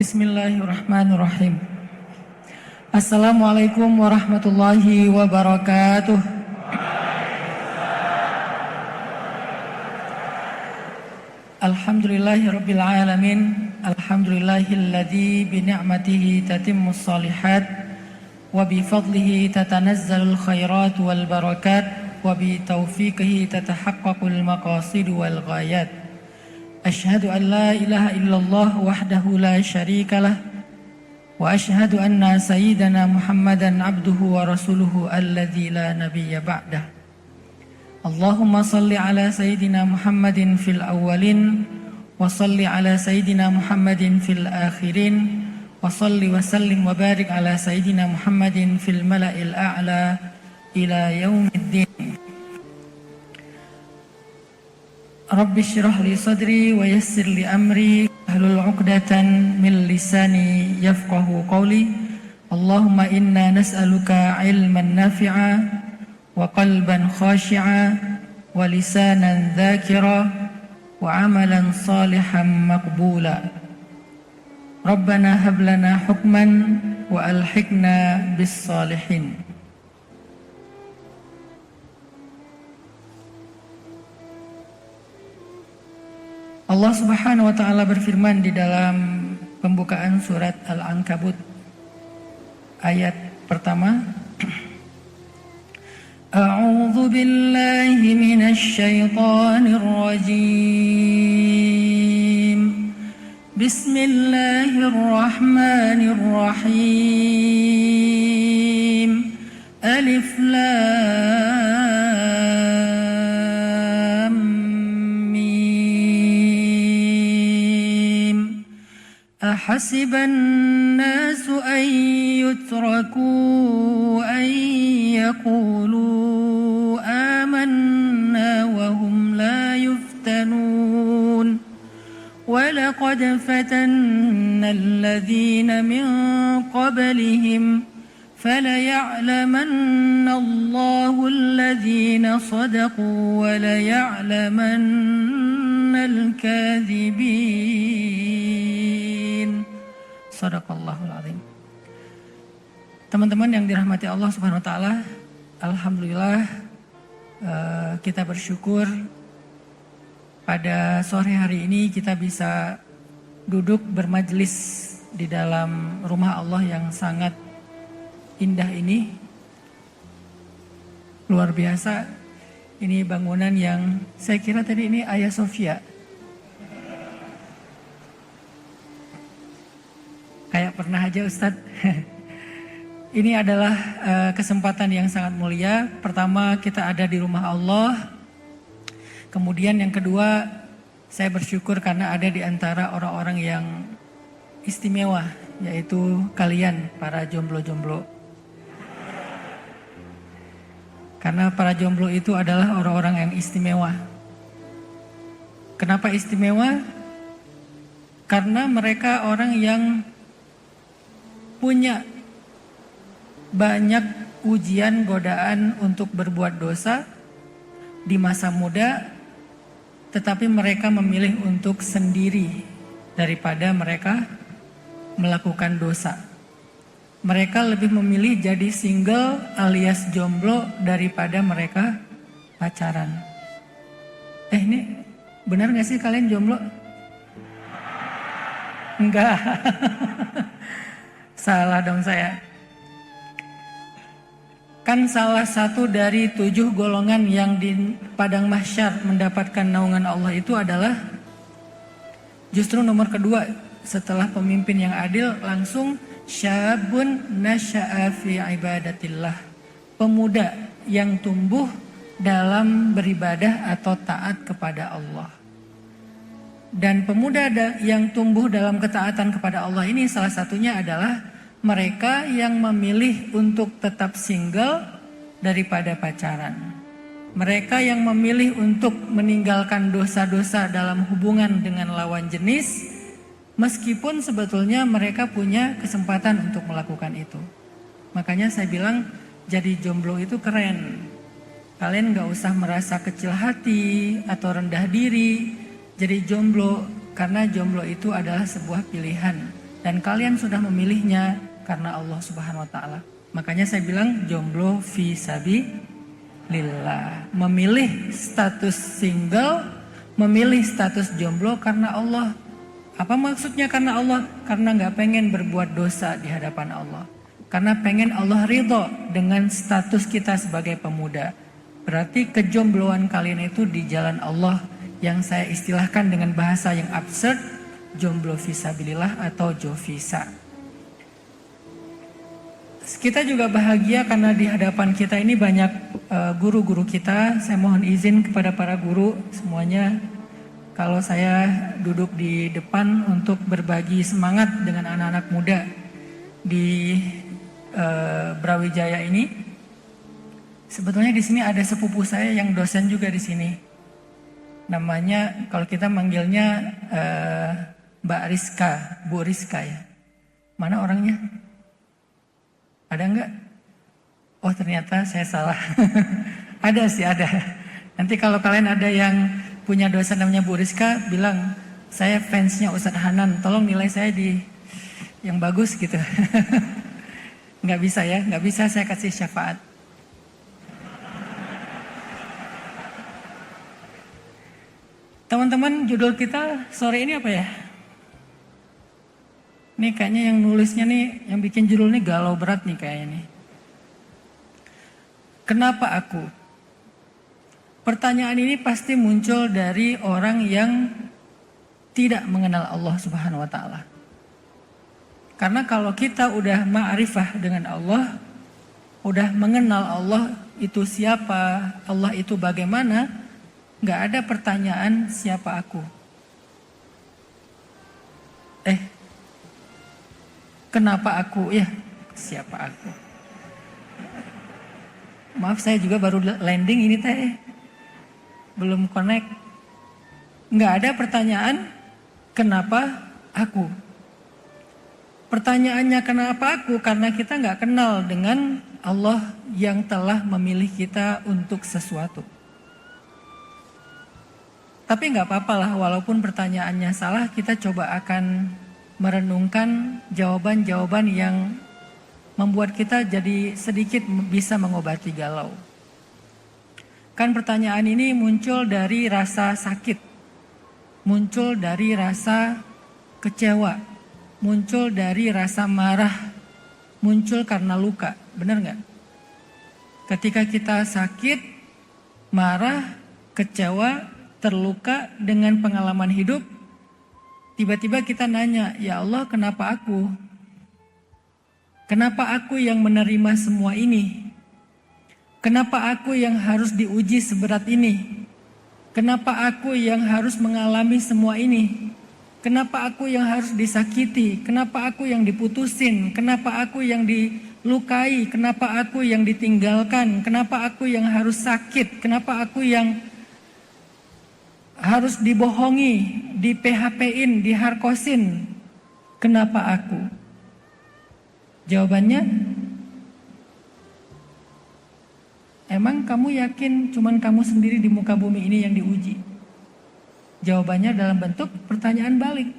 Bismillahirrahmanirrahim. Assalamualaikum warahmatullahi wabarakatuh. Alhamdulillahirabbil alamin. Alhamdulillahilladzi bi ni'matihi tatimmus shalihat wa bi fadlihi tatanazzalul khairat wal barakat wa bi taufiqihi tatahaqqaqul maqasid wal ghayat. Asyhadu an la ilaha illallah wahdahu la syarikalah wa asyhadu anna sayyidana Muhammadan abduhu wa rasuluhu alladzi la nabiyya ba'dah. Allahumma salli ala sayyidina Muhammadin fil awwalin wa salli ala sayyidina Muhammadin fil akhirin wa salli wa sallim wa barik ala sayyidina Muhammadin fil mala'il a'la ila yaumiddin. Rabbi syrah li sadri wa yassir li amri ahlul 'uqdatan min lisani yafqahu qawli. Allahumma inna nas'aluka ilman nafi'a wa qalban khashi'a wa lisanan dzakira wa amalan salihan maqbula. Rabbana hab lana hukman wa alhiqna bis salihin. Allah Subhanahu wa taala berfirman di dalam pembukaan surat Al-Ankabut ayat pertama. A'udzu billahi minasy syaithanir rajim. Bismillahirrahmanirrahim. Alif Lam أحسب الناس أن يتركوا أن يقولوا آمنا وهم لا يفتنون ولقد فتنا الذين من قبلهم فليعلمن الله الذين صدقوا وليعلمن الكاذبين. Sadaqallahul azim. Teman-teman yang dirahmati Allah Subhanahu wa taala, alhamdulillah kita bersyukur pada sore hari ini kita bisa duduk bermajlis di dalam rumah Allah yang sangat indah ini. Luar biasa. Ini bangunan yang saya kira tadi ini Hagia Sophia. Kayak pernah aja Ustadz. Ini adalah kesempatan yang sangat mulia. Pertama, kita ada di rumah Allah. Kemudian yang kedua, saya bersyukur karena ada di antara orang-orang yang istimewa, yaitu kalian para jomblo-jomblo. Karena para jomblo itu adalah orang-orang yang istimewa. Kenapa istimewa? Karena mereka orang yang punya banyak ujian godaan untuk berbuat dosa di masa muda, tetapi mereka memilih untuk sendiri daripada mereka melakukan dosa. Mereka lebih memilih jadi single alias jomblo daripada mereka pacaran. Ini benar gak sih kalian jomblo? Enggak. Salah dong saya. Kan salah satu dari 7 golongan yang di padang mahsyar mendapatkan naungan Allah itu adalah justru nomor kedua setelah pemimpin yang adil, langsung syabun nasya'a fi ibadatillah. Pemuda yang tumbuh dalam beribadah atau taat kepada Allah. Dan pemuda yang tumbuh dalam ketaatan kepada Allah ini salah satunya adalah mereka yang memilih untuk tetap single daripada pacaran. Mereka yang memilih untuk meninggalkan dosa-dosa dalam hubungan dengan lawan jenis, meskipun sebetulnya mereka punya kesempatan untuk melakukan itu. Makanya saya bilang jadi jomblo itu keren. Kalian gak usah merasa kecil hati atau rendah diri jadi jomblo, karena jomblo itu adalah sebuah pilihan. dan kalian sudah memilihnya karena Allah Subhanahu wa taala. Makanya saya bilang jomblo fisabilillah. Memilih status single, memilih status jomblo karena Allah. Apa maksudnya karena Allah? Karena gak pengen berbuat dosa di hadapan Allah. Karena pengen Allah ridho dengan status kita sebagai pemuda. Berarti kejombloan kalian itu di jalan Allah, yang saya istilahkan dengan bahasa yang absurd, jomblo fisabilillah atau jovisa. Kita juga bahagia karena di hadapan kita ini banyak guru-guru kita. Saya mohon izin kepada para guru semuanya, kalau saya duduk di depan untuk berbagi semangat dengan anak-anak muda di Brawijaya ini. Sebetulnya di sini ada sepupu saya yang dosen juga di sini. Namanya kalau kita manggilnya Mbak Rizka, Bu Rizka ya. Mana orangnya? Ada enggak? Oh ternyata saya salah. Ada sih, ada. Nanti kalau kalian ada yang punya dosen namanya Bu Rizka, bilang saya fansnya Ustadz Hanan, tolong nilai saya di yang bagus gitu. Nggak bisa ya, nggak bisa saya kasih syafaat. Teman-teman, judul kita sore ini apa ya? Ini kayaknya yang nulisnya nih, yang bikin judul ini galau berat nih kayaknya nih. Kenapa aku? Pertanyaan ini pasti muncul dari orang yang tidak mengenal Allah Subhanahu wa taala. Karena kalau kita udah ma'rifah dengan Allah, udah mengenal Allah itu siapa, Allah itu bagaimana, nggak ada pertanyaan siapa aku. Kenapa aku? Ya, siapa aku? Maaf saya juga baru landing ini teh. Belum connect. Nggak ada pertanyaan kenapa aku. Pertanyaannya kenapa aku? Karena kita nggak kenal dengan Allah yang telah memilih kita untuk sesuatu. Tapi nggak apa-apa lah, walaupun pertanyaannya salah, kita coba akan merenungkan jawaban-jawaban yang membuat kita jadi sedikit bisa mengobati galau. Kan pertanyaan ini muncul dari rasa sakit, muncul dari rasa kecewa, muncul dari rasa marah, muncul karena luka, benar nggak? Ketika kita sakit, marah, kecewa, terluka dengan pengalaman hidup, tiba-tiba kita nanya, ya Allah kenapa aku? Kenapa aku yang menerima semua ini? Kenapa aku yang harus diuji seberat ini? Kenapa aku yang harus mengalami semua ini? Kenapa aku yang harus disakiti? Kenapa aku yang diputusin? Kenapa aku yang dilukai? Kenapa aku yang ditinggalkan? Kenapa aku yang harus sakit? Kenapa aku yang harus dibohongi, di PHP-in, diharkosin? Kenapa aku? Jawabannya, emang kamu yakin cuman kamu sendiri di muka bumi ini yang diuji? Jawabannya dalam bentuk pertanyaan balik.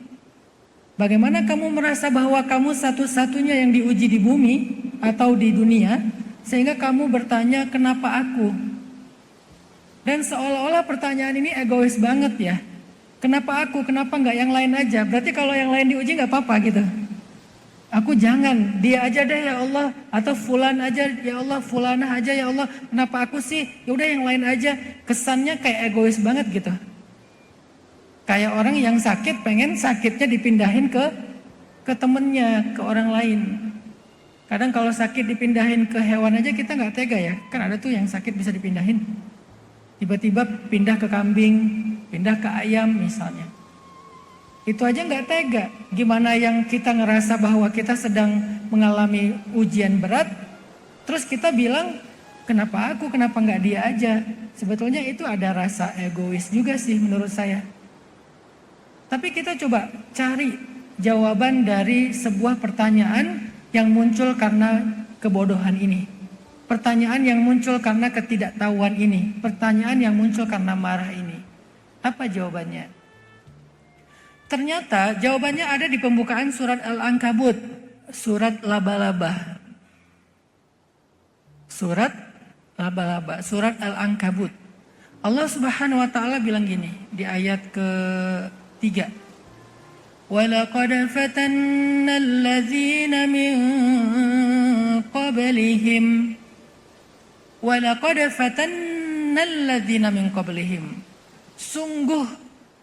Bagaimana kamu merasa bahwa kamu satu-satunya yang diuji di bumi atau di dunia, sehingga kamu bertanya kenapa aku? Dan seolah-olah pertanyaan ini egois banget ya. Kenapa aku? Kenapa nggak yang lain aja? Berarti kalau yang lain diuji nggak apa-apa gitu. Aku jangan, dia aja deh ya Allah. Atau fulan aja ya Allah, fulanah aja ya Allah. Kenapa aku sih? Ya udah yang lain aja. Kesannya kayak egois banget gitu. Kayak orang yang sakit pengen sakitnya dipindahin ke temennya, ke orang lain. Kadang kalau sakit dipindahin ke hewan aja kita nggak tega ya. Kan ada tuh yang sakit bisa dipindahin. Tiba-tiba pindah ke kambing, pindah ke ayam misalnya. Itu aja nggak tega. Gimana yang kita ngerasa bahwa kita sedang mengalami ujian berat, terus kita bilang, kenapa aku, kenapa nggak dia aja? Sebetulnya itu ada rasa egois juga sih menurut saya. Tapi kita coba cari jawaban dari sebuah pertanyaan yang muncul karena kebodohan ini. Pertanyaan yang muncul karena ketidaktahuan ini. Pertanyaan yang muncul karena marah ini. Apa jawabannya? Ternyata jawabannya ada di pembukaan surat Al-Ankabut, surat laba-laba. Surat laba-laba, surat Al-Ankabut. Allah Subhanahu wa taala bilang gini di ayat ke-3. وَلَقَدْ فَتَنَّا الَّذِينَ مِنْ قَبْلِهِمْ وَلَقَدْ فَتَنَّا الَّذِينَ مِنْ قَبْلِهِمْ. Sungguh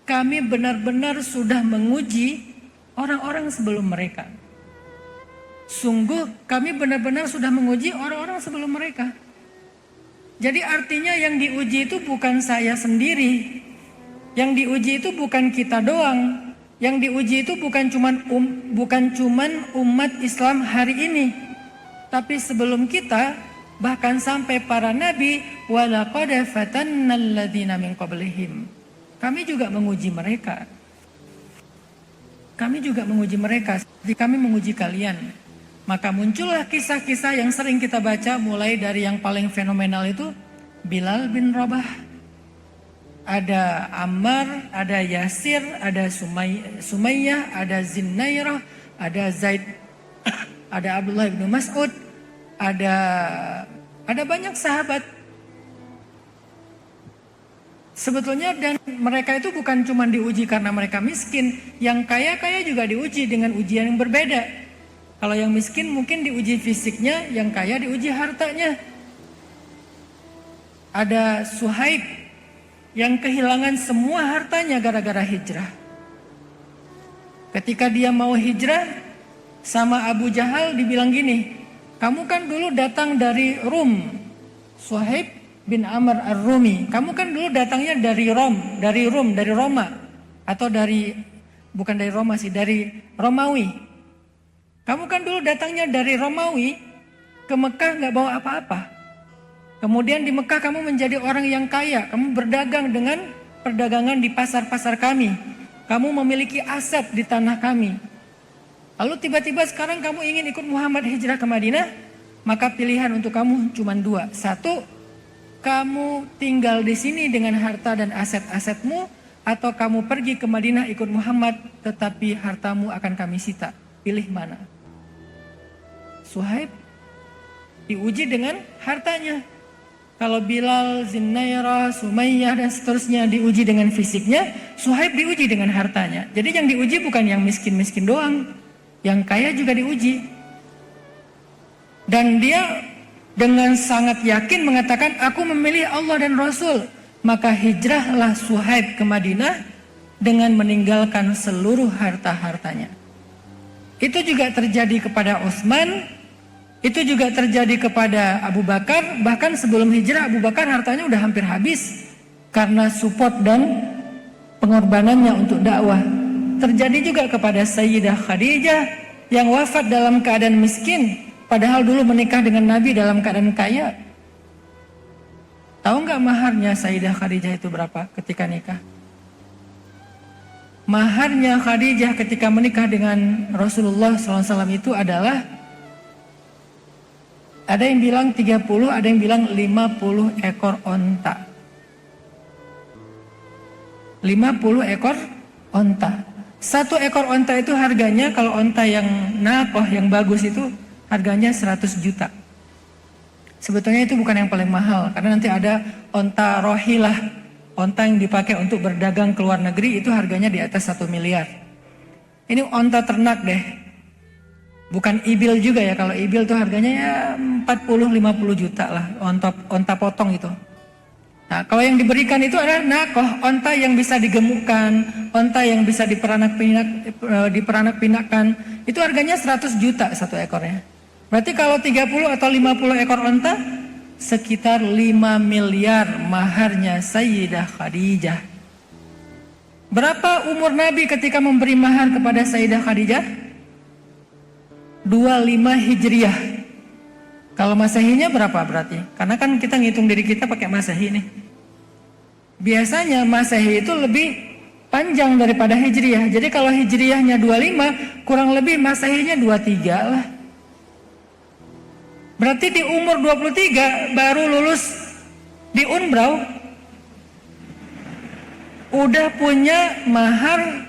kami benar-benar sudah menguji orang-orang sebelum mereka. Sungguh kami benar-benar sudah menguji orang-orang sebelum mereka. Jadi artinya yang diuji itu bukan saya sendiri. Yang diuji itu bukan kita doang. Yang diuji itu bukan cuman umat Islam hari ini. Tapi sebelum kita, bahkan sampai para nabi, walaqad fatannal ladzina min qablihim. Kami juga menguji mereka. Kami juga menguji mereka. Jadi kami menguji kalian. Maka muncullah kisah-kisah yang sering kita baca, mulai dari yang paling fenomenal itu Bilal bin Rabah, ada Ammar, ada Yasir, ada Sumayyah, ada Zinnairah, ada Zaid, ada Abdullah bin Mas'ud, ada banyak sahabat. Sebetulnya dan mereka itu bukan cuma diuji karena mereka miskin, yang kaya-kaya juga diuji dengan ujian yang berbeda. Kalau yang miskin mungkin diuji fisiknya, yang kaya diuji hartanya. Ada Suhaib yang kehilangan semua hartanya gara-gara hijrah. Ketika dia mau hijrah, sama Abu Jahal dibilang gini, kamu kan dulu datang dari Rum, Suhaib bin Amr ar-Rumi. Kamu kan dulu datangnya dari Rum, dari Roma. Atau bukan dari Roma sih, dari Romawi. Kamu kan dulu datangnya dari Romawi, ke Mekah gak bawa apa-apa. Kemudian di Mekah kamu menjadi orang yang kaya. Kamu berdagang dengan perdagangan di pasar-pasar kami. Kamu memiliki aset di tanah kami. Lalu tiba-tiba sekarang kamu ingin ikut Muhammad hijrah ke Madinah. Maka pilihan untuk kamu cuma dua. Satu, kamu tinggal di sini dengan harta dan aset-asetmu. Atau kamu pergi ke Madinah ikut Muhammad, tetapi hartamu akan kami sita. Pilih mana? Suhaib diuji dengan hartanya. Kalau Bilal, Zinnairah, Sumayyah dan seterusnya diuji dengan fisiknya, Suhaib diuji dengan hartanya. Jadi yang diuji bukan yang miskin-miskin doang, yang kaya juga diuji. Dan dia dengan sangat yakin mengatakan, aku memilih Allah dan Rasul. Maka hijrahlah Suhaib ke Madinah dengan meninggalkan seluruh harta-hartanya. Itu juga terjadi kepada Utsman. Itu juga terjadi kepada Abu Bakar. Bahkan sebelum hijrah Abu Bakar hartanya udah hampir habis karena support dan pengorbanannya untuk dakwah. Terjadi juga kepada Sayyidah Khadijah yang wafat dalam keadaan miskin, padahal dulu menikah dengan Nabi dalam keadaan kaya. Tahu nggak maharnya Sayyidah Khadijah itu berapa ketika nikah? Maharnya Khadijah ketika menikah dengan Rasulullah SAW itu adalah, ada yang bilang 30, ada yang bilang 50 ekor onta. 50 ekor onta. Satu ekor onta itu harganya, kalau onta yang nakoh, yang bagus itu harganya 100 juta. Sebetulnya itu bukan yang paling mahal, karena nanti ada onta rohilah, onta yang dipakai untuk berdagang ke luar negeri, itu harganya di atas 1 miliar. Ini onta ternak deh. Bukan ibil juga ya, kalau ibil tuh harganya ya 40-50 juta lah, onta potong itu. Nah, kalau yang diberikan itu adalah nakoh, onta yang bisa digemukkan, onta yang bisa diperanak-pinakkan, itu harganya 100 juta satu ekornya. Berarti kalau 30 atau 50 ekor onta, sekitar 5 miliar maharnya Sayyidah Khadijah. Berapa umur Nabi ketika memberi mahar kepada Sayyidah Khadijah? 25 Hijriah. Kalau Masehinya berapa berarti? Karena kan kita ngitung diri kita pakai Masehi nih. Biasanya Masehi itu lebih panjang daripada Hijriah. Jadi kalau Hijriahnya 25, kurang lebih Masehinya 23 lah. Berarti di umur 23 baru lulus di Unbrau, udah punya mahar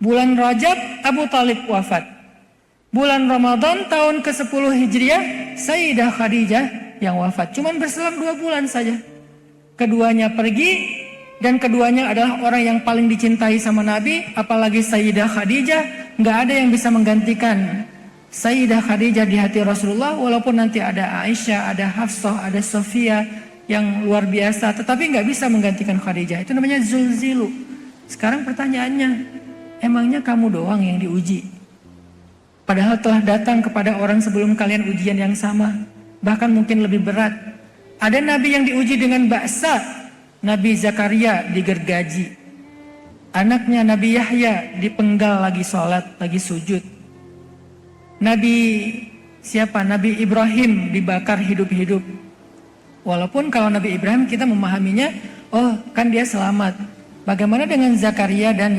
Bulan Rajab Abu Talib wafat. Bulan Ramadan tahun ke-10 Hijriah Sayyidah Khadijah yang wafat. Cuman berselang 2 bulan saja. Keduanya pergi dan keduanya adalah orang yang paling dicintai sama Nabi. Apalagi Sayyidah Khadijah, nggak ada yang bisa menggantikan Sayyidah Khadijah di hati Rasulullah. Walaupun nanti ada Aisyah, ada Hafsah, ada Sofia yang luar biasa, tetapi nggak bisa menggantikan Khadijah. Itu namanya zulzilu. Sekarang pertanyaannya, emangnya kamu doang yang diuji? Padahal telah datang kepada orang sebelum kalian ujian yang sama, bahkan mungkin lebih berat. Ada nabi yang diuji dengan baksa. Nabi Zakaria digergaji. Anaknya Nabi Yahya dipenggal lagi sholat, lagi sujud. Nabi siapa? Nabi Ibrahim dibakar hidup-hidup. Walaupun kalau Nabi Ibrahim kita memahaminya, oh kan dia selamat. Bagaimana dengan Zakaria dan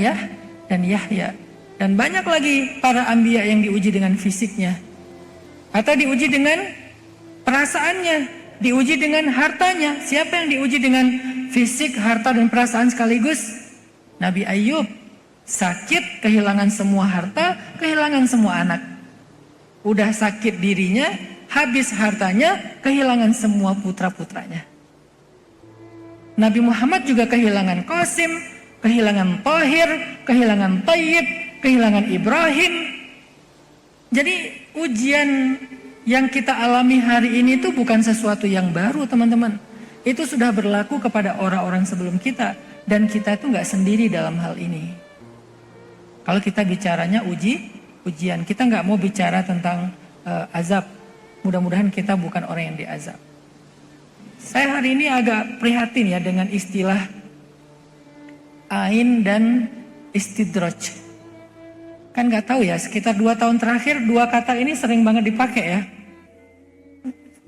Yahya? Dan banyak lagi para anbiya yang diuji dengan fisiknya. Atau diuji dengan perasaannya, diuji dengan hartanya. Siapa yang diuji dengan fisik, harta, dan perasaan sekaligus? Nabi Ayub, sakit, kehilangan semua harta, kehilangan semua anak. Udah sakit dirinya, habis hartanya, kehilangan semua putra-putranya. Nabi Muhammad juga kehilangan Qasim, kehilangan Tahir, kehilangan Tayyib, kehilangan Ibrahim. Jadi ujian yang kita alami hari ini itu bukan sesuatu yang baru, teman-teman. Itu sudah berlaku kepada orang-orang sebelum kita. Dan kita itu nggak sendiri dalam hal ini. Kalau kita bicaranya ujian, kita nggak mau bicara tentang azab. Mudah-mudahan kita bukan orang yang diazab. Saya hari ini agak prihatin ya dengan istilah ain dan istidraj. Kan nggak tahu ya, sekitar 2 tahun terakhir 2 kata ini sering banget dipakai ya.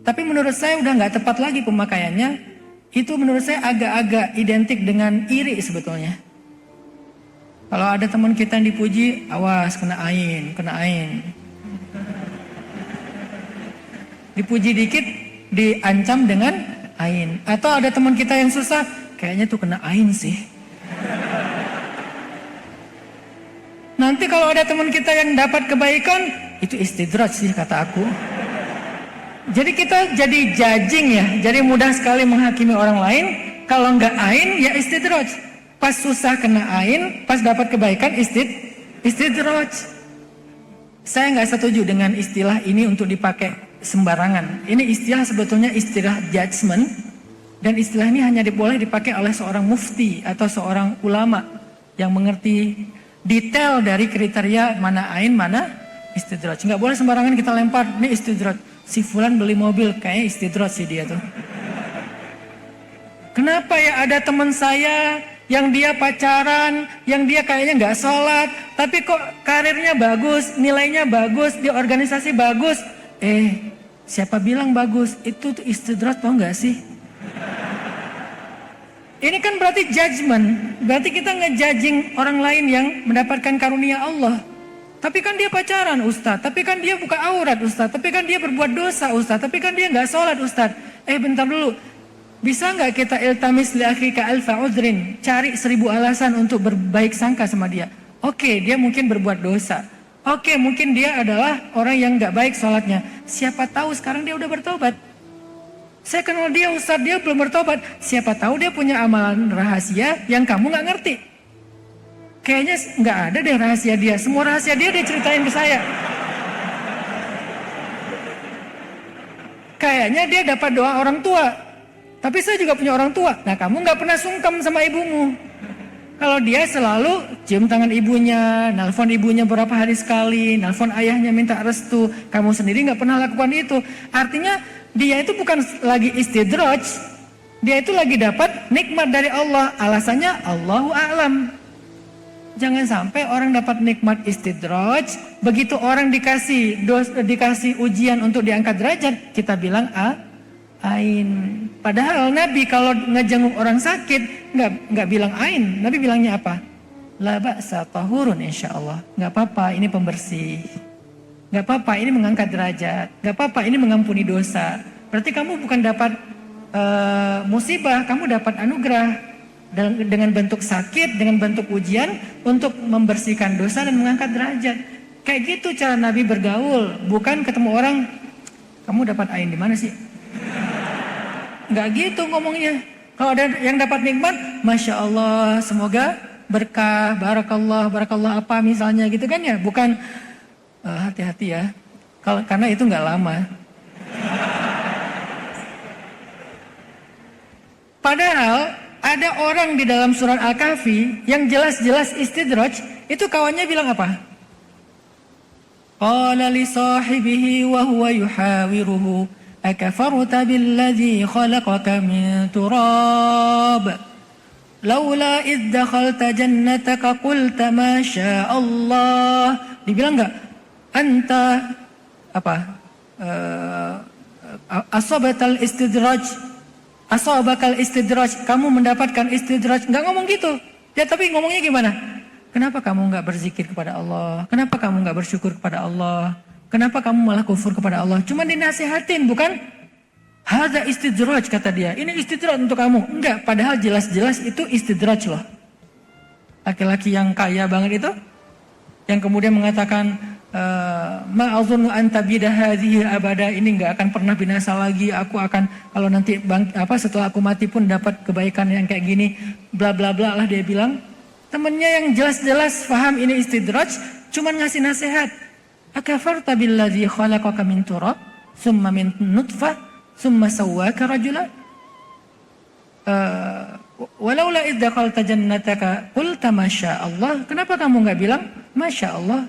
Tapi menurut saya udah nggak tepat lagi pemakaiannya. Itu menurut saya agak-agak identik dengan iri sebetulnya. Kalau ada teman kita yang dipuji, awas kena ain. Dipuji dikit, diancam dengan ain. Atau ada teman kita yang susah, kayaknya tuh kena ain sih. Nanti kalau ada teman kita yang dapat kebaikan, itu istidraj sih kata aku. Jadi kita jadi judging ya, jadi mudah sekali menghakimi orang lain. Kalau nggak ain ya istidraj. Pas susah kena ain, pas dapat kebaikan istidraj. Saya nggak setuju dengan istilah ini untuk dipakai sembarangan. Ini istilah sebetulnya istilah judgment. Dan istilah ini hanya boleh dipakai oleh seorang mufti atau seorang ulama yang mengerti detail dari kriteria mana ain, mana istidraj. Nggak boleh sembarangan kita lempar, ini istidraj. Si fulan beli mobil, kayaknya istidraj sih dia tuh. Kenapa ya ada teman saya yang dia pacaran, yang dia kayaknya nggak sholat, tapi kok karirnya bagus, nilainya bagus, di organisasi bagus. Siapa bilang bagus? Itu tuh istidraj, tau nggak sih? Ini kan berarti judgment, berarti kita ngejudging orang lain yang mendapatkan karunia Allah. Tapi kan dia pacaran Ustaz, tapi kan dia buka aurat Ustaz, tapi kan dia berbuat dosa Ustaz, tapi kan dia nggak sholat Ustaz. Bentar dulu, bisa nggak kita iltamis li akhika alfa udrin, cari 1000 alasan untuk berbaik sangka sama dia. Oke, dia mungkin berbuat dosa. Oke, mungkin dia adalah orang yang nggak baik sholatnya. Siapa tahu sekarang dia udah bertobat. Saya kenal dia Ustaz, dia belum bertobat. Siapa tahu dia punya amalan rahasia yang kamu nggak ngerti. Kayaknya nggak ada deh rahasia dia. Semua rahasia dia ceritain ke saya. Kayaknya dia dapat doa orang tua. Tapi saya juga punya orang tua. Nah, kamu nggak pernah sungkem sama ibumu. Kalau dia selalu cium tangan ibunya, nelpon ibunya beberapa hari sekali, nelpon ayahnya minta restu. Kamu sendiri nggak pernah lakukan itu. Artinya dia itu bukan lagi istidraj. Dia itu lagi dapat nikmat dari Allah. Alasannya Allahu a'lam. Jangan sampai orang dapat nikmat istidraj, begitu orang dikasih ujian untuk diangkat derajat, kita bilang ain. Padahal Nabi kalau ngejenguk orang sakit nggak bilang ain, Nabi bilangnya apa? La ba'sa tahurun insyaallah. Nggak apa-apa, ini pembersih. Nggak apa-apa, ini mengangkat derajat. Nggak apa-apa, ini mengampuni dosa. Berarti kamu bukan dapat musibah, kamu dapat anugerah. dengan bentuk sakit, dengan bentuk ujian untuk membersihkan dosa dan mengangkat derajat. Kayak gitu cara Nabi bergaul, bukan ketemu orang, kamu dapat ain di mana sih? Nggak gitu ngomongnya. Kalau ada yang dapat nikmat, Masya Allah, semoga berkah, barakallah apa misalnya gitu kan ya. Bukan, hati-hati ya, karena itu nggak lama. Padahal ada orang di dalam surat Al-Kahfi yang jelas-jelas istidraj, itu kawannya bilang apa? Qala li sahibihi wa huwa yuhawiruhu akafarta billadhi khalaqaka min turab laula idh dakhalta jannataka qulta ma syaa Allah. Dibilang enggak? Anta apa? Asabatal istidraj, kamu mendapatkan istidraj. Enggak ngomong gitu. Ya, tapi ngomongnya gimana? Kenapa kamu enggak berzikir kepada Allah? Kenapa kamu enggak bersyukur kepada Allah? Kenapa kamu malah kufur kepada Allah? Cuma dinasihatin, bukan? Hadza istidraj, kata dia. Ini istidraj untuk kamu. Enggak, padahal jelas-jelas itu istidraj loh. Laki-laki yang kaya banget itu, yang kemudian mengatakan, ma'azunnu anta bidahadhihi abada, ini enggak akan pernah binasa lagi, aku akan kalau nanti setelah aku mati pun dapat kebaikan yang kayak gini, bla bla bla lah dia bilang. Temennya yang jelas-jelas paham ini istidraj cuman ngasih nasihat. Akafarta billadzi khalaqaka min turab summa min nutfah summa sawwaka rajula walaula idh dakhalta jannataka qulta masya Allah. Kenapa kamu enggak bilang masya Allah?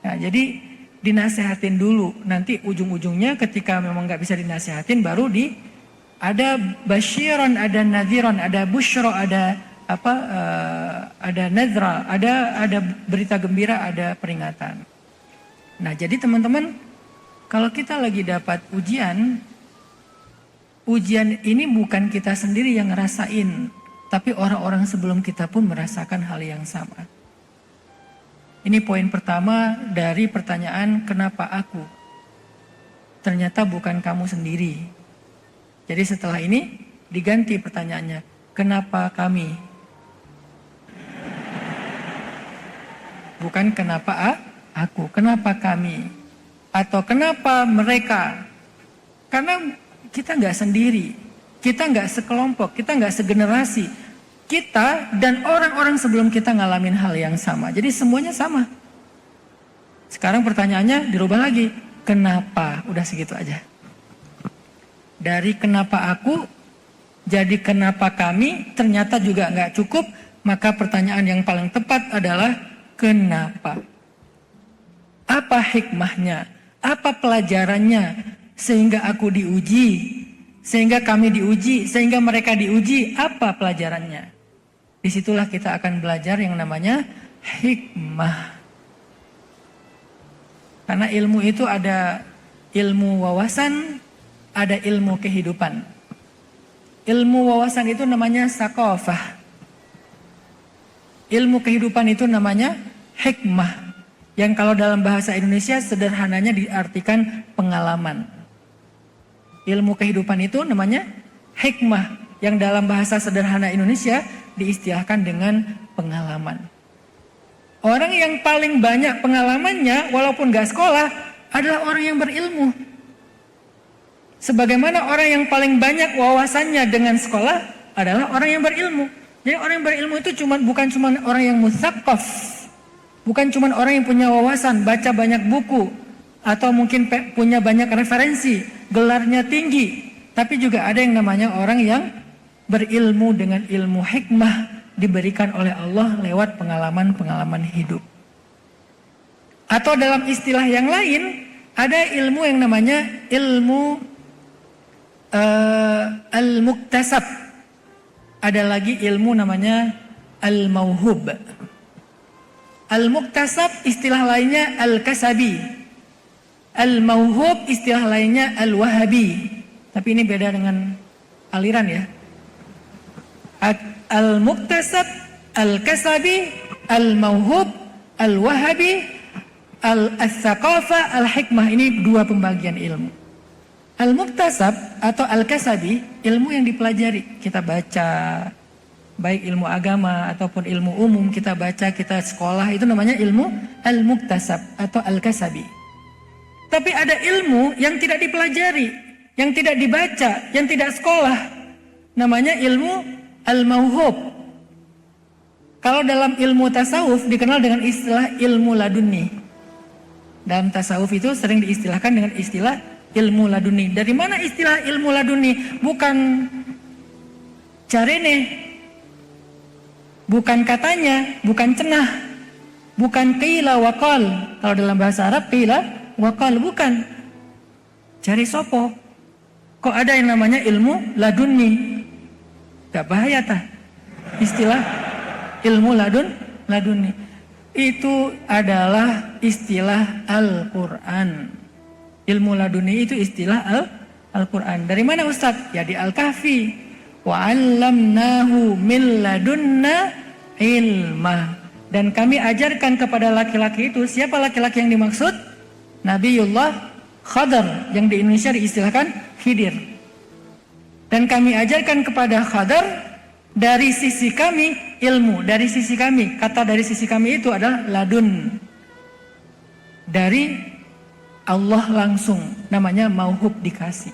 Nah, jadi dinasehatin dulu. Nanti ujung-ujungnya ketika memang nggak bisa dinasehatin, baru ada basyiron, ada nadhiron, ada busyro, ada ada nadra, ada berita gembira, ada peringatan. Nah, jadi teman-teman, kalau kita lagi dapat ujian ini bukan kita sendiri yang ngerasain, tapi orang-orang sebelum kita pun merasakan hal yang sama. Ini poin pertama dari pertanyaan kenapa aku? Ternyata bukan kamu sendiri. Jadi setelah ini diganti pertanyaannya, kenapa kami? Bukan kenapa aku, kenapa kami? Atau kenapa mereka? Karena kita nggak sendiri, kita nggak sekelompok, kita nggak segenerasi. Kita dan orang-orang sebelum kita ngalamin hal yang sama. Jadi semuanya sama. Sekarang pertanyaannya dirubah lagi. Kenapa? Udah segitu aja. Dari kenapa aku, jadi kenapa kami, ternyata juga nggak cukup. Maka pertanyaan yang paling tepat adalah kenapa? Apa hikmahnya? Apa pelajarannya? Sehingga aku diuji, sehingga kami diuji, sehingga mereka diuji. Apa pelajarannya? Disitulah kita akan belajar yang namanya hikmah. Karena ilmu itu ada ilmu wawasan, ada ilmu kehidupan. Ilmu wawasan itu namanya sakofah. Ilmu kehidupan itu namanya hikmah. Yang kalau dalam bahasa Indonesia sederhananya diartikan pengalaman. Ilmu kehidupan itu namanya hikmah. Yang dalam bahasa sederhana Indonesia diistilahkan dengan pengalaman. Orang yang paling banyak pengalamannya walaupun gak sekolah adalah orang yang berilmu. Sebagaimana orang yang paling banyak wawasannya dengan sekolah adalah orang yang berilmu. Jadi orang yang berilmu itu bukan cuma orang yang mutsaqaf, bukan cuma orang yang punya wawasan, baca banyak buku, atau mungkin punya banyak referensi, gelarnya tinggi, tapi juga ada yang namanya orang yang berilmu dengan ilmu hikmah diberikan oleh Allah lewat pengalaman-pengalaman hidup. Atau dalam istilah yang lain, ada ilmu yang namanya ilmu al-muktasab. Ada lagi ilmu namanya al-mauhub. Al-muktasab istilah lainnya al-kasabi. Al-mauhub istilah lainnya al-wahabi. Tapi ini beda dengan aliran ya. Al-muktasab, al-kasabi, al-mauhub, al-wahabi, al-thaqafah, al-hikmah. Ini dua pembagian ilmu. Al-muktasab atau al-kasabi, ilmu yang dipelajari. Kita baca, baik ilmu agama ataupun ilmu umum kita baca, kita sekolah, itu namanya ilmu al-muktasab atau al-kasabi. Tapi ada ilmu yang tidak dipelajari, yang tidak dibaca, yang tidak sekolah, namanya ilmu al-mauhub. Kalau dalam ilmu tasawuf dikenal dengan istilah ilmu laduni. Dalam tasawuf itu sering diistilahkan dengan istilah ilmu laduni. Dari mana istilah ilmu laduni? Bukan carene, bukan katanya, bukan cenah, bukan qila waqal. Kalau dalam bahasa Arab qila waqal, bukan. Cari sopo. Kok ada yang namanya ilmu laduni? Gak bahaya tah? Istilah ilmu laduni. Itu adalah istilah Al-Quran. Ilmu laduni itu istilah Al-Quran. Dari mana Ustaz? Ya di Al-Kahfi. Wa 'allamnahu min ladunna ilma. Dan kami ajarkan kepada laki-laki itu, siapa laki-laki yang dimaksud? Nabiullah Khadar, yang di Indonesia diistilahkan Khidir. Dan kami ajarkan kepada Khadar dari sisi kami ilmu, dari sisi kami, kata dari sisi kami itu adalah ladun, dari Allah langsung, namanya mauhub, dikasih.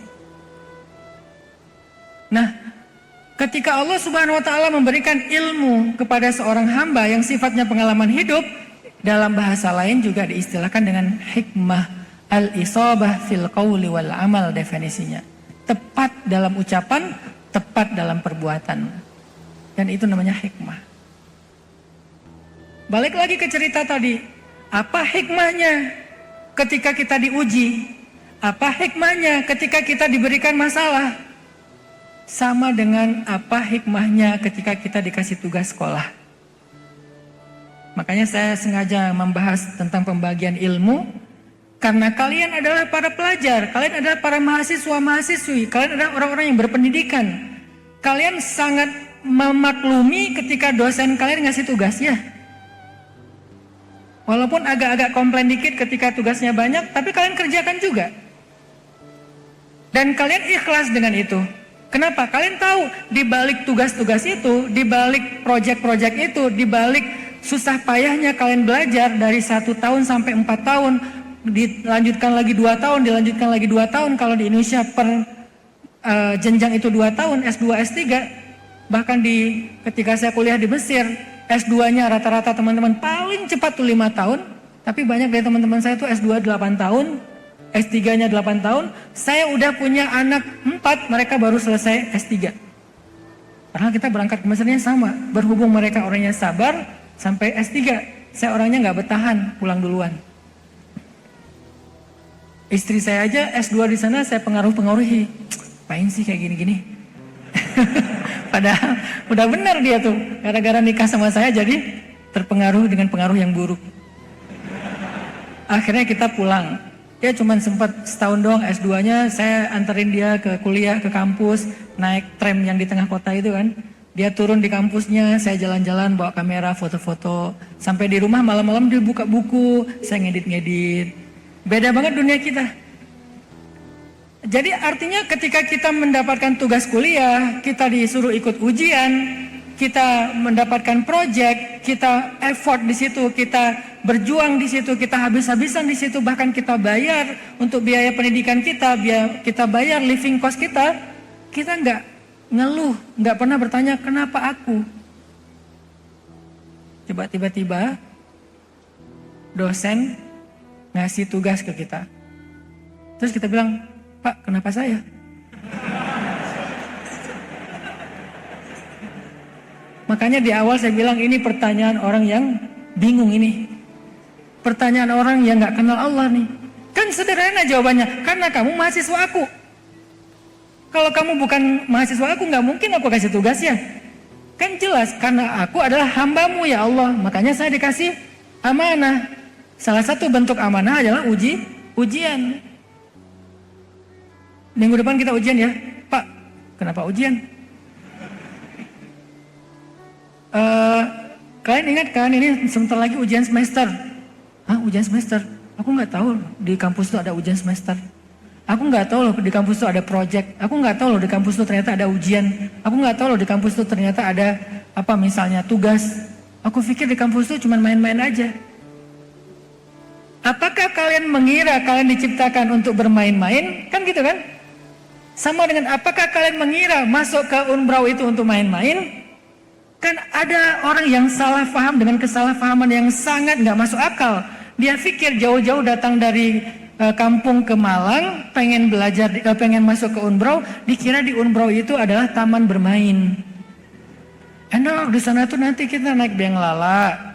Nah, ketika Allah Subhanahu wa taala memberikan ilmu kepada seorang hamba yang sifatnya pengalaman hidup, dalam bahasa lain juga diistilahkan dengan hikmah, al-isabah fil qawli wal amal, definisinya. Tepat dalam ucapan, tepat dalam perbuatan. Dan itu namanya hikmah. Balik lagi ke cerita tadi. Apa hikmahnya ketika kita diuji? Apa hikmahnya ketika kita diberikan masalah? Sama dengan apa hikmahnya ketika kita dikasih tugas sekolah. Makanya saya sengaja membahas tentang pembagian ilmu. Karena kalian adalah para pelajar. Kalian adalah para mahasiswa-mahasiswi. Kalian adalah orang-orang yang berpendidikan. Kalian sangat memaklumi ketika dosen kalian ngasih tugasnya. Walaupun agak-agak komplain dikit ketika tugasnya banyak, tapi kalian kerjakan juga. Dan kalian ikhlas dengan itu. Kenapa? Kalian tahu di balik tugas-tugas itu, di balik proyek-proyek itu, di balik susah payahnya kalian belajar dari 1 tahun sampai 4 tahun, dilanjutkan lagi 2 tahun, dilanjutkan lagi 2 tahun. Kalau di Indonesia per jenjang itu 2 tahun, S2, S3. Bahkan ketika saya kuliah di Mesir, S2-nya rata-rata teman-teman paling cepat tuh 5 tahun. Tapi banyak dari teman-teman saya tuh S2 8 tahun, S3-nya 8 tahun. Saya udah punya anak 4, mereka baru selesai S3. Padahal kita berangkat ke Mesirnya sama. Berhubung mereka orangnya sabar, sampai S3. Saya orangnya gak bertahan, pulang duluan. Istri saya aja S2 di sana saya pengaruhi. Apain sih kayak gini-gini? Padahal udah benar dia tuh, gara-gara nikah sama saya jadi terpengaruh dengan pengaruh yang buruk. Akhirnya kita pulang. Ya cuman sempat setahun doang S2-nya, saya anterin dia ke kuliah, ke kampus, naik tram yang di tengah kota itu kan. Dia turun di kampusnya, saya jalan-jalan bawa kamera, foto-foto. Sampai di rumah malam-malam dia buka buku, saya ngedit-ngedit. Beda banget dunia kita. Jadi artinya ketika kita mendapatkan tugas kuliah, kita disuruh ikut ujian, kita mendapatkan proyek, kita effort di situ, kita berjuang di situ, kita habis-habisan di situ, bahkan kita bayar untuk biaya pendidikan kita bayar living cost kita nggak ngeluh, nggak pernah bertanya kenapa aku. Coba tiba-tiba dosen ngasih tugas ke kita, terus kita bilang, Pak, kenapa saya? Makanya di awal saya bilang ini pertanyaan orang yang bingung ini. Pertanyaan orang yang gak kenal Allah nih. Kan sederhana jawabannya, karena kamu mahasiswa aku. Kalau kamu bukan mahasiswa aku, gak mungkin aku kasih tugasnya. Kan jelas, karena aku adalah hambamu ya Allah. Makanya saya dikasih amanah. Salah satu bentuk amanah adalah ujian. Minggu depan kita ujian ya, Pak. Kenapa ujian? Kalian ingat kan ini sebentar lagi ujian semester. Hah, ujian semester? Aku nggak tahu di kampus itu ada ujian semester. Aku nggak tahu loh di kampus itu ada project. Aku nggak tahu loh di kampus itu ternyata ada ujian. Aku nggak tahu loh di kampus itu ternyata ada Apa misalnya tugas? Aku pikir di kampus itu cuma main-main aja. Apakah kalian mengira kalian diciptakan untuk bermain-main? Kan gitu kan? Sama dengan apakah kalian mengira masuk ke Unbrau itu untuk main-main? Kan ada orang yang salah paham dengan kesalahpahaman yang sangat nggak masuk akal. Dia pikir jauh-jauh datang dari kampung ke Malang, pengen belajar, pengen masuk ke Unbrau, dikira di Unbrau itu adalah taman bermain. Enak di sana tuh nanti kita naik biang lala.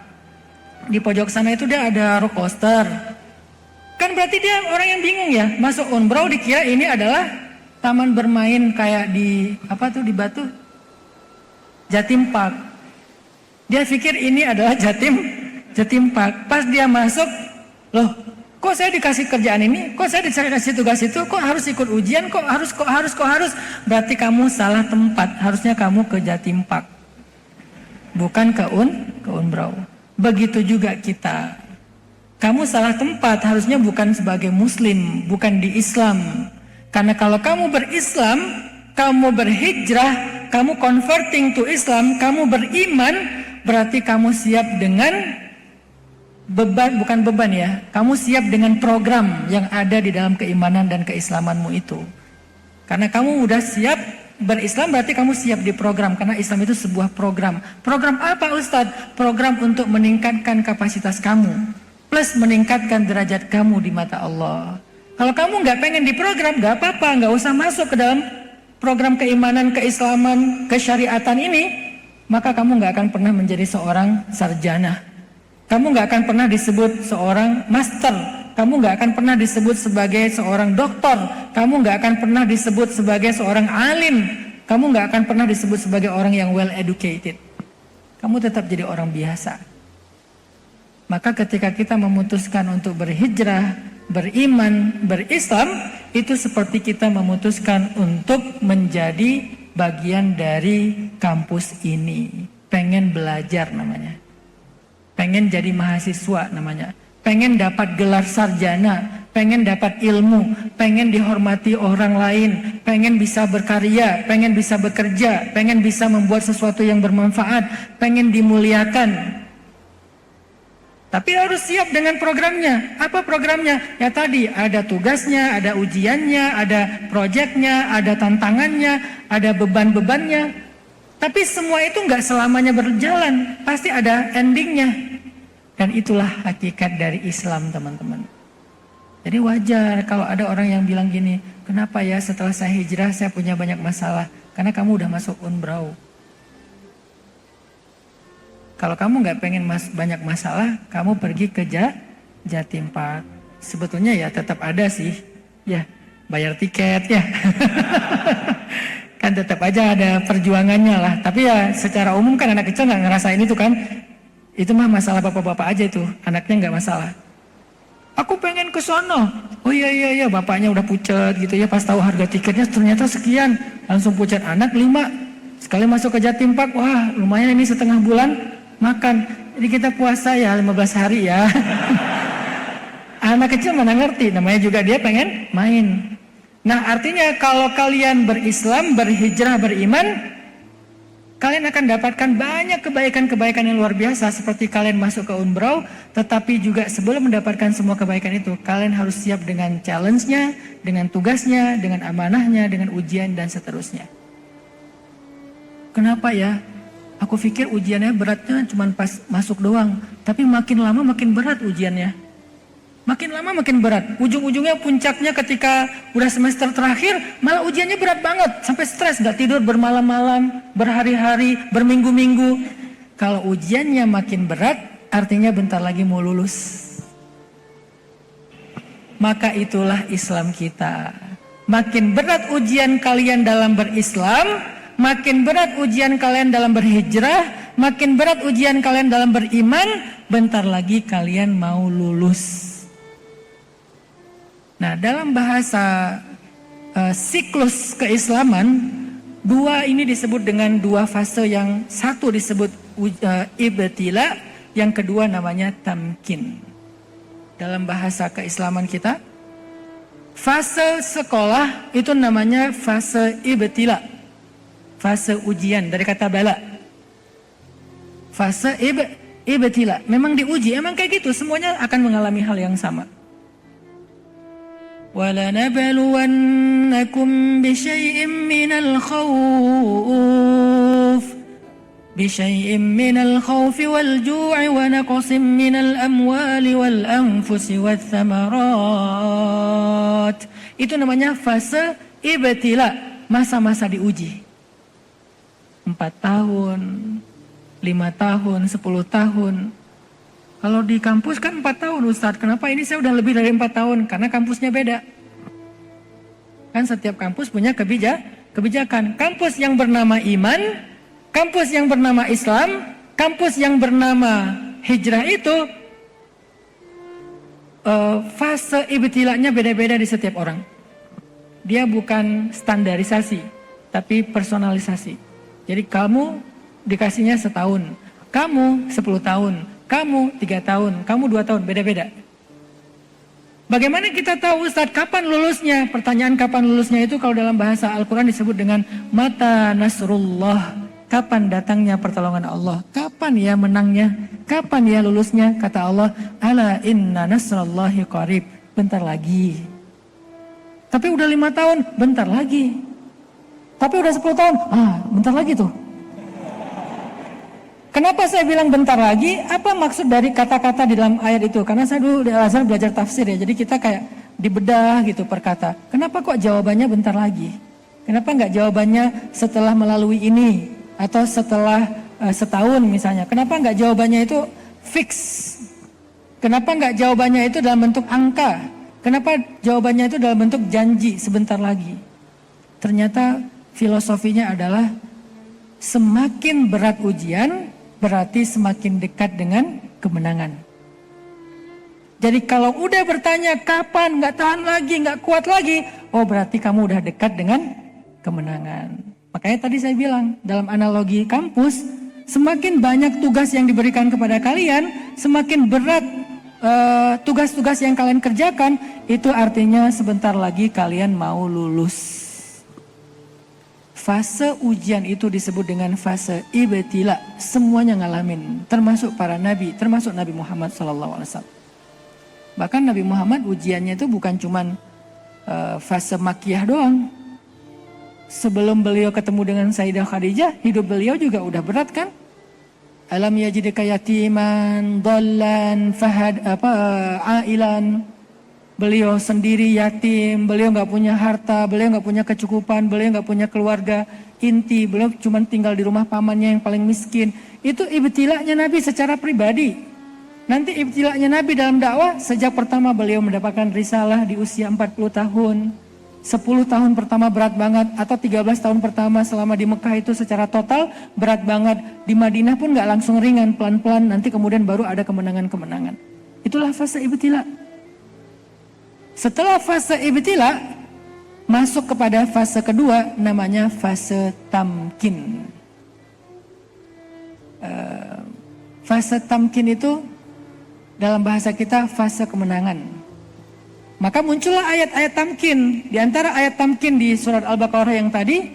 Di pojok sana itu dia ada roller coaster. Kan berarti dia orang yang bingung ya, masuk Unbrau dikira ini adalah taman bermain kayak di apa tuh di Batu, Jatim Park. Dia pikir ini adalah Jatim Park. Pas dia masuk, loh, kok saya dikasih kerjaan ini? Kok saya dikasih tugas itu? Kok harus ikut ujian? Kok harus? Berarti kamu salah tempat. Harusnya kamu ke Jatim Park, bukan ke Unbrau. Begitu juga kita. Kamu salah tempat, harusnya bukan sebagai muslim, bukan di Islam. Karena kalau kamu berislam, kamu berhijrah, kamu converting to Islam, kamu beriman, berarti kamu siap dengan beban, bukan beban ya, kamu siap dengan program yang ada di dalam keimanan dan keislamanmu itu. Karena kamu udah siap berislam, berarti kamu siap di program, karena Islam itu sebuah program. Program apa Ustadz? Program untuk meningkatkan kapasitas kamu, plus meningkatkan derajat kamu di mata Allah. Kalau kamu nggak pengen di program, nggak apa-apa, nggak usah masuk ke dalam program keimanan, keislaman, kesyariatan ini, maka kamu nggak akan pernah menjadi seorang sarjana. Kamu nggak akan pernah disebut seorang master. Kamu nggak akan pernah disebut sebagai seorang doktor. Kamu nggak akan pernah disebut sebagai seorang alim. Kamu nggak akan pernah disebut sebagai orang yang well educated. Kamu tetap jadi orang biasa. Maka ketika kita memutuskan untuk berhijrah, beriman, berislam, itu seperti kita memutuskan untuk menjadi bagian dari kampus ini. Pengen belajar namanya. Pengen jadi mahasiswa namanya. Pengen dapat gelar sarjana, pengen dapat ilmu, pengen dihormati orang lain, pengen bisa berkarya, pengen bisa bekerja, pengen bisa membuat sesuatu yang bermanfaat, pengen dimuliakan. Tapi harus siap dengan programnya. Apa programnya? Ya tadi, ada tugasnya, ada ujiannya, ada proyeknya, ada tantangannya, ada beban-bebannya. Tapi semua itu nggak selamanya berjalan, pasti ada endingnya. Dan itulah hakikat dari Islam, teman-teman. Jadi wajar kalau ada orang yang bilang gini, kenapa ya setelah saya hijrah saya punya banyak masalah? Karena kamu udah masuk Unbrau. Kalau kamu nggak pengen banyak masalah, kamu pergi ke Jatim Park. Sebetulnya ya tetap ada sih, ya bayar tiket ya. Kan tetap aja ada perjuangannya lah. Tapi ya secara umum kan anak kecil nggak ngerasain itu kan. Itu mah masalah bapak-bapak aja itu, anaknya nggak masalah. Aku pengen ke sono. Oh iya, bapaknya udah pucat gitu ya, pas tahu harga tiketnya ternyata sekian, langsung pucat. Anak 5, sekali masuk ke Jatim Park, wah lumayan ini setengah bulan makan. Jadi kita puasa ya 15 hari ya. Anak kecil mana ngerti, namanya juga dia pengen main. Nah artinya kalau kalian berislam, berhijrah, beriman, kalian akan dapatkan banyak kebaikan-kebaikan yang luar biasa, seperti kalian masuk ke Unbrau. Tetapi juga sebelum mendapatkan semua kebaikan itu, kalian harus siap dengan challenge-nya, dengan tugasnya, dengan amanahnya, dengan ujian dan seterusnya. Kenapa ya? Aku pikir ujiannya beratnya cuma pas masuk doang, tapi makin lama makin berat ujiannya. Makin lama makin berat. Ujung-ujungnya puncaknya ketika udah semester terakhir, malah ujiannya berat banget. Sampai stres, gak tidur bermalam-malam, berhari-hari, berminggu-minggu. Kalau ujiannya makin berat, artinya bentar lagi mau lulus. Maka itulah Islam kita. Makin berat ujian kalian dalam berislam, makin berat ujian kalian dalam berhijrah, makin berat ujian kalian dalam beriman, bentar lagi kalian mau lulus. Nah, dalam bahasa siklus keislaman, dua ini disebut dengan dua fase, yang satu disebut ibtila, yang kedua namanya tamkin. Dalam bahasa keislaman kita, fase sekolah itu namanya fase ibtila, fase ujian, dari kata bala. Fase ibtila. Memang diuji, emang kayak gitu. Semuanya akan mengalami hal yang sama. وَلَنَبْلُوَنَّكُمْ بِشَيْءٍ مِّنَ الْخَوْفِ وَالْجُوعِ وَنَقْصٍ مِّنَ الْأَمْوَالِ وَالْأَنفُسِ وَالثَّمَرَاتِ. Itu namanya fase ibtila, masa-masa diuji. 4 tahun, 5 tahun, 10 tahun. Kalau di kampus kan 4 tahun Ustadz. Kenapa ini saya udah lebih dari 4 tahun? Karena kampusnya beda. Kan setiap kampus punya kebijakan. Kampus yang bernama iman, kampus yang bernama Islam, kampus yang bernama hijrah itu fase ibtilanya beda-beda di setiap orang. Dia bukan standarisasi, tapi personalisasi. Jadi kamu dikasihnya setahun, kamu 10 tahun, kamu 3 tahun, kamu 2 tahun, beda-beda. Bagaimana kita tahu Ustadz kapan lulusnya? Pertanyaan kapan lulusnya itu kalau dalam bahasa Al-Quran disebut dengan mata nasrullah. Kapan datangnya pertolongan Allah? Kapan ya menangnya? Kapan ya lulusnya? Kata Allah, ala inna nasrullahi qarib. Bentar lagi. Tapi udah 5 tahun, bentar lagi. Tapi udah 10 tahun, bentar lagi tuh. Kenapa saya bilang bentar lagi? Apa maksud dari kata-kata di dalam ayat itu? Karena saya dulu di Al-Azhar belajar tafsir ya, jadi kita kayak dibedah gitu per kata. Kenapa kok jawabannya bentar lagi? Kenapa nggak jawabannya setelah melalui ini? Atau setelah setahun misalnya? Kenapa nggak jawabannya itu fix? Kenapa nggak jawabannya itu dalam bentuk angka? Kenapa jawabannya itu dalam bentuk janji sebentar lagi? Ternyata filosofinya adalah semakin berat ujian, berarti semakin dekat dengan kemenangan. Jadi kalau udah bertanya kapan, nggak tahan lagi, nggak kuat lagi, oh berarti kamu udah dekat dengan kemenangan. Makanya tadi saya bilang, dalam analogi kampus, semakin banyak tugas yang diberikan kepada kalian, semakin berat tugas-tugas yang kalian kerjakan, itu artinya sebentar lagi kalian mau lulus. Fase ujian itu disebut dengan fase ibtila. Semuanya ngalamin, termasuk para nabi, termasuk Nabi Muhammad SAW. Bahkan Nabi Muhammad ujiannya itu bukan cuman fase makiyah doang. Sebelum beliau ketemu dengan Sayyidah Khadijah, hidup beliau juga udah berat kan? Alam yajidka yatiman, dhallan, ailan. Beliau sendiri yatim, beliau nggak punya harta, beliau nggak punya kecukupan, beliau nggak punya keluarga inti, beliau cuma tinggal di rumah pamannya yang paling miskin. Itu ibtilanya Nabi secara pribadi. Nanti ibtilanya Nabi dalam dakwah, sejak pertama beliau mendapatkan risalah di usia 40 tahun. 10 tahun pertama berat banget, atau 13 tahun pertama selama di Mekah itu secara total berat banget. Di Madinah pun nggak langsung ringan, pelan-pelan, nanti kemudian baru ada kemenangan-kemenangan. Itulah fase ibtila. Setelah fase ibtila, masuk kepada fase kedua, namanya fase tamkin. Fase tamkin itu dalam bahasa kita fase kemenangan. Maka muncullah ayat-ayat tamkin. Di antara ayat tamkin di surat Al-Baqarah yang tadi,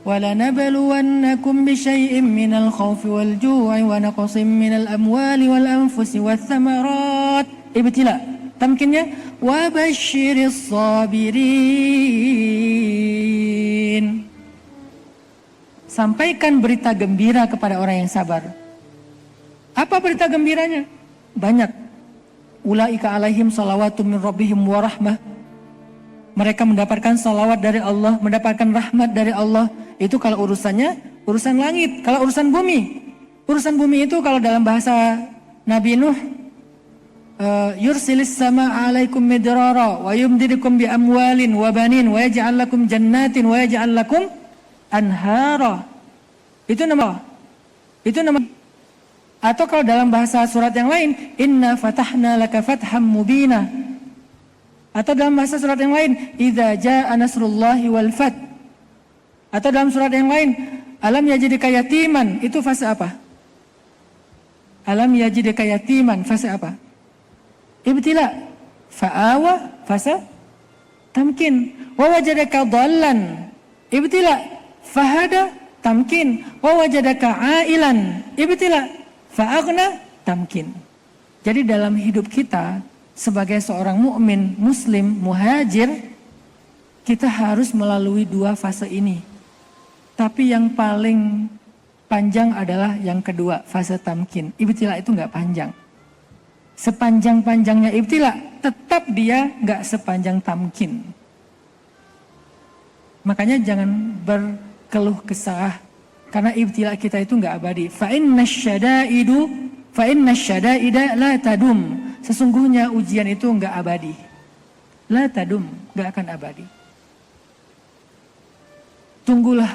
وَلَنَبْلُوَنَّكُمْ بِشَيْءٍ مِّنَ الْخَوْفِ وَالْجُوعِ وَنَقْصٍ مِّنَ الْأَمْوَالِ وَالْأَنفُسِ وَالثَّمَرَاتِ. Ibtila. Tamkinnya, وَبَشِّرِ الصَّابِرِينَ. Sampaikan berita gembira kepada orang yang sabar. Apa berita gembiranya? Banyak. Ulaika alaihim salawatum min rabbihim wa rahmah. Mereka mendapatkan salawat dari Allah, mendapatkan rahmat dari Allah. Itu kalau urusannya, urusan langit. Kalau urusan bumi itu kalau dalam bahasa Nabi Nuh, yursilis sama alaikum midrara wa yumdidukum bi amwalin wa banin wa yaj'al lakum jannatin wa yaj'al lakum anhara. Itu nama. Atau kalau dalam bahasa surat yang lain, inna fatahna laka fatham mubina. Atau dalam bahasa surat yang lain, idza jaa nasrullahi wal fath. Atau dalam surat yang lain, alam yajidka yatiman. Itu fase apa? Alam yajidka yatiman, fase apa? Ibtila. Fa'awa, fase tamkin. Wa wajadaka dhallan. Ibtila. Fahada, tamkin. Wa wajadaka ailan. Ibtila. fa'aghna tamkin. Jadi dalam hidup kita sebagai seorang mukmin, muslim, muhajir, kita harus melalui dua fase ini. Tapi yang paling panjang adalah yang kedua, fase tamkin. Ibtila itu nggak panjang. Sepanjang-panjangnya ibtila, tetap dia nggak sepanjang tamkin. Makanya jangan berkeluh kesah, karena ibtila kita itu nggak abadi. Fa inna syada'ida la tadum. Sesungguhnya ujian itu nggak abadi. La tadum, nggak akan abadi. Tunggulah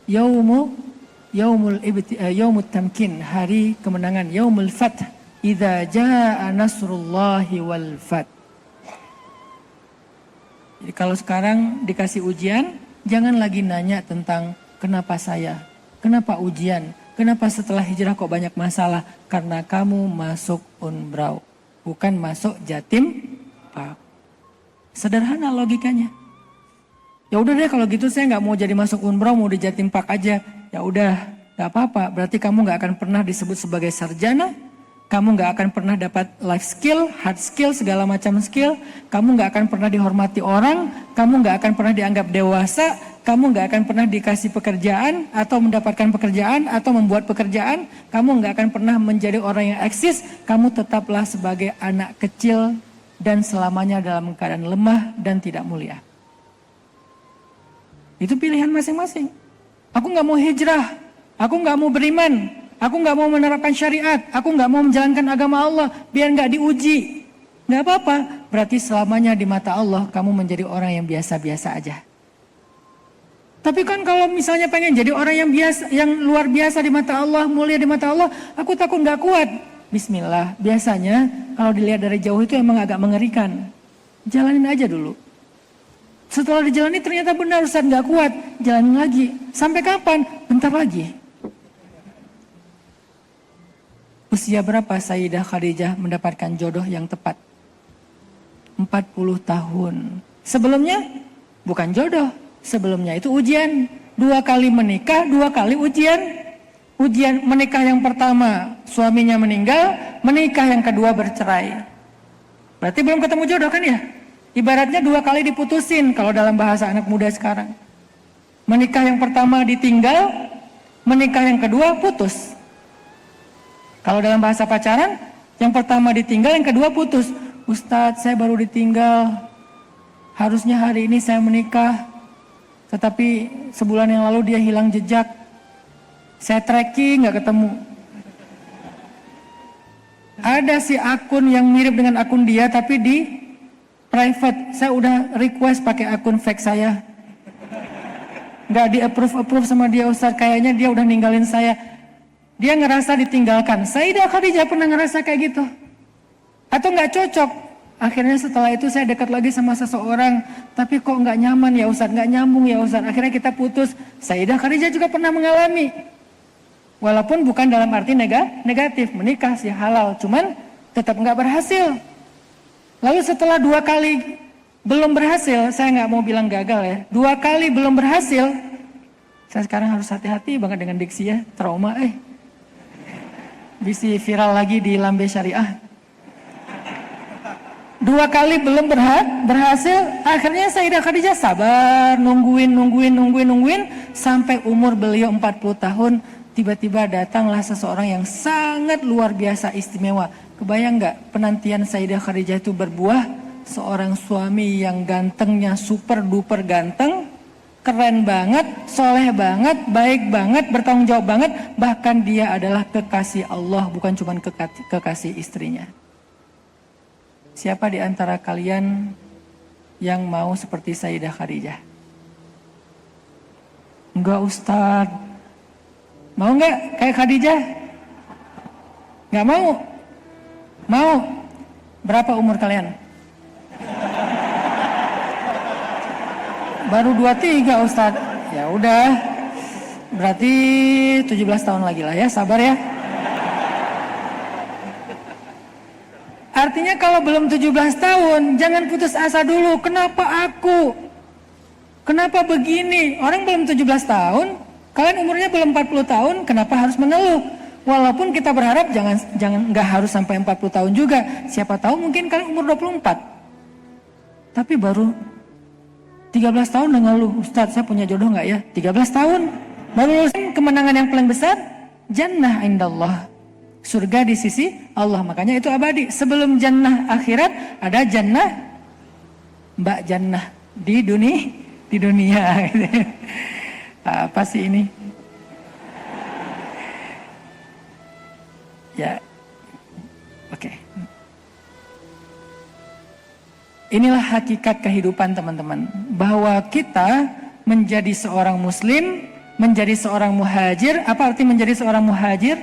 yaumut tamkin, hari kemenangan, yaumul fath, idza jaa nasrullahi wal fath. Jadi kalau sekarang dikasih ujian, jangan lagi nanya tentang kenapa saya, kenapa ujian, kenapa setelah hijrah kok banyak masalah, karena kamu masuk umrah, bukan masuk jatim pak. Sederhana logikanya. Ya udah deh kalau gitu saya nggak mau jadi masuk umrah, mau di Jatim Park aja. Ya udah, nggak apa-apa. Berarti kamu nggak akan pernah disebut sebagai sarjana, kamu nggak akan pernah dapat life skill, hard skill, segala macam skill. Kamu nggak akan pernah dihormati orang, kamu nggak akan pernah dianggap dewasa, kamu nggak akan pernah dikasih pekerjaan atau mendapatkan pekerjaan atau membuat pekerjaan. Kamu nggak akan pernah menjadi orang yang eksis. Kamu tetaplah sebagai anak kecil dan selamanya dalam keadaan lemah dan tidak mulia. Itu pilihan masing-masing. Aku nggak mau hijrah, aku nggak mau beriman, aku nggak mau menerapkan syariat, aku nggak mau menjalankan agama Allah biar nggak diuji. Nggak apa-apa, berarti selamanya di mata Allah kamu menjadi orang yang biasa-biasa aja. Tapi kan kalau misalnya pengen jadi orang yang biasa, yang luar biasa di mata Allah, mulia di mata Allah, aku takut nggak kuat. Bismillah, biasanya kalau dilihat dari jauh itu emang agak mengerikan. Jalanin aja dulu. Setelah dijalani ternyata benar Ustaz nggak kuat, jalanin lagi. Sampai kapan? Bentar lagi. Usia berapa Sayyidah Khadijah mendapatkan jodoh yang tepat? 40 tahun. Sebelumnya bukan jodoh, sebelumnya itu ujian. 2 kali menikah, 2 kali ujian. Ujian menikah yang pertama suaminya meninggal, menikah yang kedua bercerai. Berarti belum ketemu jodoh kan ya? Ibaratnya 2 kali diputusin kalau dalam bahasa anak muda sekarang. Menikah yang pertama ditinggal, menikah yang kedua putus. Kalau dalam bahasa pacaran, yang pertama ditinggal, yang kedua putus. Ustadz, saya baru ditinggal, harusnya hari ini saya menikah, tetapi sebulan yang lalu dia hilang jejak. Saya tracking gak ketemu. Ada si akun yang mirip dengan akun dia tapi di private. Saya udah request pakai akun fake saya. Gak di approve sama dia Ustaz. Kayaknya dia udah ninggalin saya. Dia ngerasa ditinggalkan. Sayyidah Khadijah pernah ngerasa kayak gitu. Atau gak cocok. Akhirnya setelah itu saya dekat lagi sama seseorang. Tapi kok gak nyaman ya Ustaz. Gak nyambung ya Ustaz. Akhirnya kita putus. Sayyidah Khadijah juga pernah mengalami. Walaupun bukan dalam arti negatif. Menikah sih halal. Cuman tetap gak berhasil. Lalu setelah 2 kali belum berhasil, saya nggak mau bilang gagal ya, 2 kali belum berhasil, saya sekarang harus hati-hati banget dengan diksi ya, trauma bisa viral lagi di Lambe Syariah. 2 kali belum berhasil, akhirnya Sayyidah Khadijah sabar, nungguin, sampai umur beliau 40 tahun, tiba-tiba datanglah seseorang yang sangat luar biasa istimewa. Kebayang gak penantian Sayyidah Khadijah itu berbuah? Seorang suami yang gantengnya super duper ganteng, keren banget, soleh banget, baik banget, bertanggung jawab banget. Bahkan dia adalah kekasih Allah, bukan cuma kekasih istrinya. Siapa di antara kalian yang mau seperti Sayyidah Khadijah? Enggak Ustaz. Mau gak kayak Khadijah? Gak mau? Mau? Berapa umur kalian? Baru 23 Ustaz. Ya udah. Berarti 17 tahun lagi lah ya, sabar ya. Artinya kalau belum 17 tahun, jangan putus asa dulu. Kenapa aku? Kenapa begini? Orang belum 17 tahun, kalian umurnya belum 40 tahun, kenapa harus mengeluh? Walaupun kita berharap jangan nggak harus sampai 40 tahun juga. Siapa tahu mungkin kalian umur 24. Tapi baru 13 tahun udah ngeluh, Ustadz saya punya jodoh nggak ya? 13 tahun baru lulus. Kemenangan yang paling besar, jannah indallah, surga di sisi Allah. Makanya itu abadi. Sebelum jannah akhirat ada jannah mbak jannah di dunia. Apa sih ini? Ya, oke. Inilah hakikat kehidupan teman-teman. Bahwa kita menjadi seorang muslim, menjadi seorang muhajir. Apa arti menjadi seorang muhajir?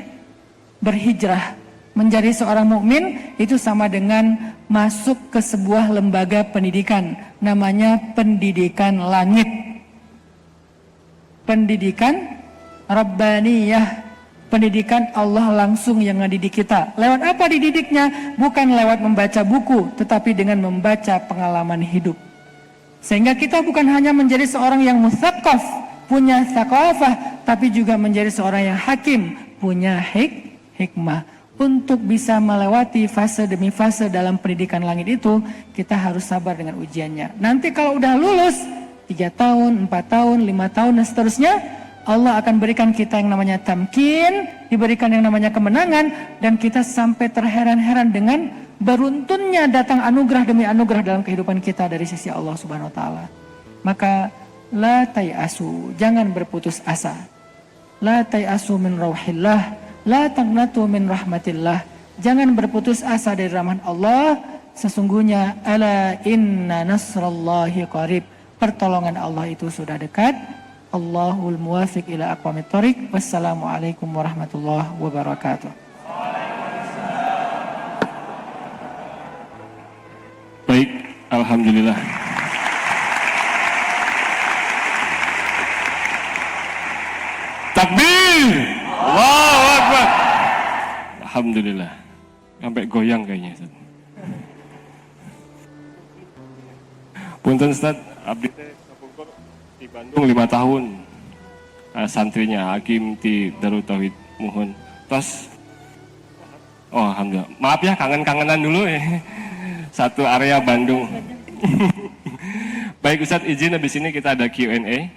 Berhijrah. Menjadi seorang mukmin itu sama dengan masuk ke sebuah lembaga pendidikan. Namanya pendidikan langit. Pendidikan Rabbaniyah. Pendidikan Allah langsung yang ngedidik kita. Lewat apa dididiknya? Bukan lewat membaca buku, tetapi dengan membaca pengalaman hidup. Sehingga kita bukan hanya menjadi seorang yang mutsaqaf, punya tsaqafah, tapi juga menjadi seorang yang hakim, punya hikmah. Untuk bisa melewati fase demi fase dalam pendidikan langit itu, kita harus sabar dengan ujiannya. Nanti kalau udah lulus, 3 tahun, 4 tahun, 5 tahun, dan seterusnya, Allah akan berikan kita yang namanya tamkin, diberikan yang namanya kemenangan, dan kita sampai terheran-heran dengan beruntunnya datang anugerah demi anugerah dalam kehidupan kita dari sisi Allah Subhanahu wa taala. Maka la tayasu, jangan berputus asa. La tayasu min rauhillah, la taqnatu min rahmatillah. Jangan berputus asa dari rahmat Allah. Sesungguhnya ala inna nasrallahi qarib. Pertolongan Allah itu sudah dekat. Allahul muwafiq ila aqwamit thoriq. Wassalamualaikum warahmatullahi wabarakatuh. Baik, alhamdulillah. Takbir! Allahu Akbar. Alhamdulillah. Sampai goyang kayaknya, Ustaz. Punten Ustaz, abdi teh kapungkur di Bandung 5 tahun. Santrinya Hakim di Darut Tauhid Muhun. Terus alhamdulillah. Maaf ya, kangen-kangenan dulu ya. Satu area Bandung. Baik Ustaz, izin habis ini kita ada Q&A.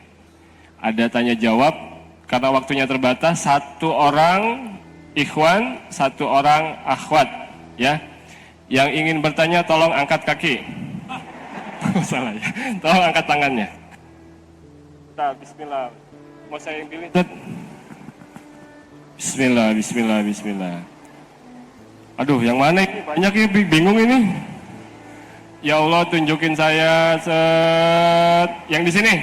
Ada tanya jawab. Karena waktunya terbatas, 1 orang ikhwan, 1 orang akhwat, ya. Yang ingin bertanya tolong angkat kaki. Salah ya. Tolong angkat tangannya. Nah, bismillah. Mau saya yang pilih? Bismillah, bismillah, bismillah. Aduh, yang mana ini? Banyak ini, bingung ini. Ya Allah, tunjukin saya yang di sini.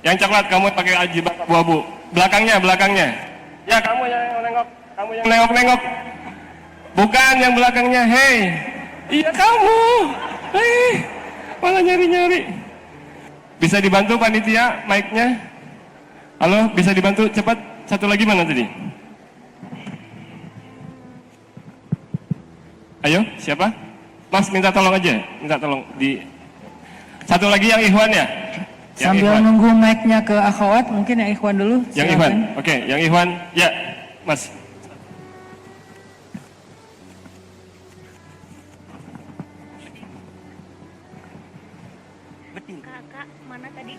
Yang coklat, kamu pakai jilbab abu-abu. Belakangnya. Ya, kamu yang nengok. Kamu yang nengok-nengok. Bukan yang belakangnya, hei. Iya, kamu. Hei, malah nyari-nyari. Bisa dibantu panitia mic-nya? Halo, bisa dibantu cepat. 1 lagi mana tadi? Ayo, siapa? Mas, minta tolong aja. Minta tolong di 1 lagi yang ikhwan ya? Sambil Ikhwan. nunggu mic-nya ke akhwat, mungkin yang ikhwan dulu. Yang ikhwan, oke, yang ikhwan, ya, Mas. Kakak, mana tadi?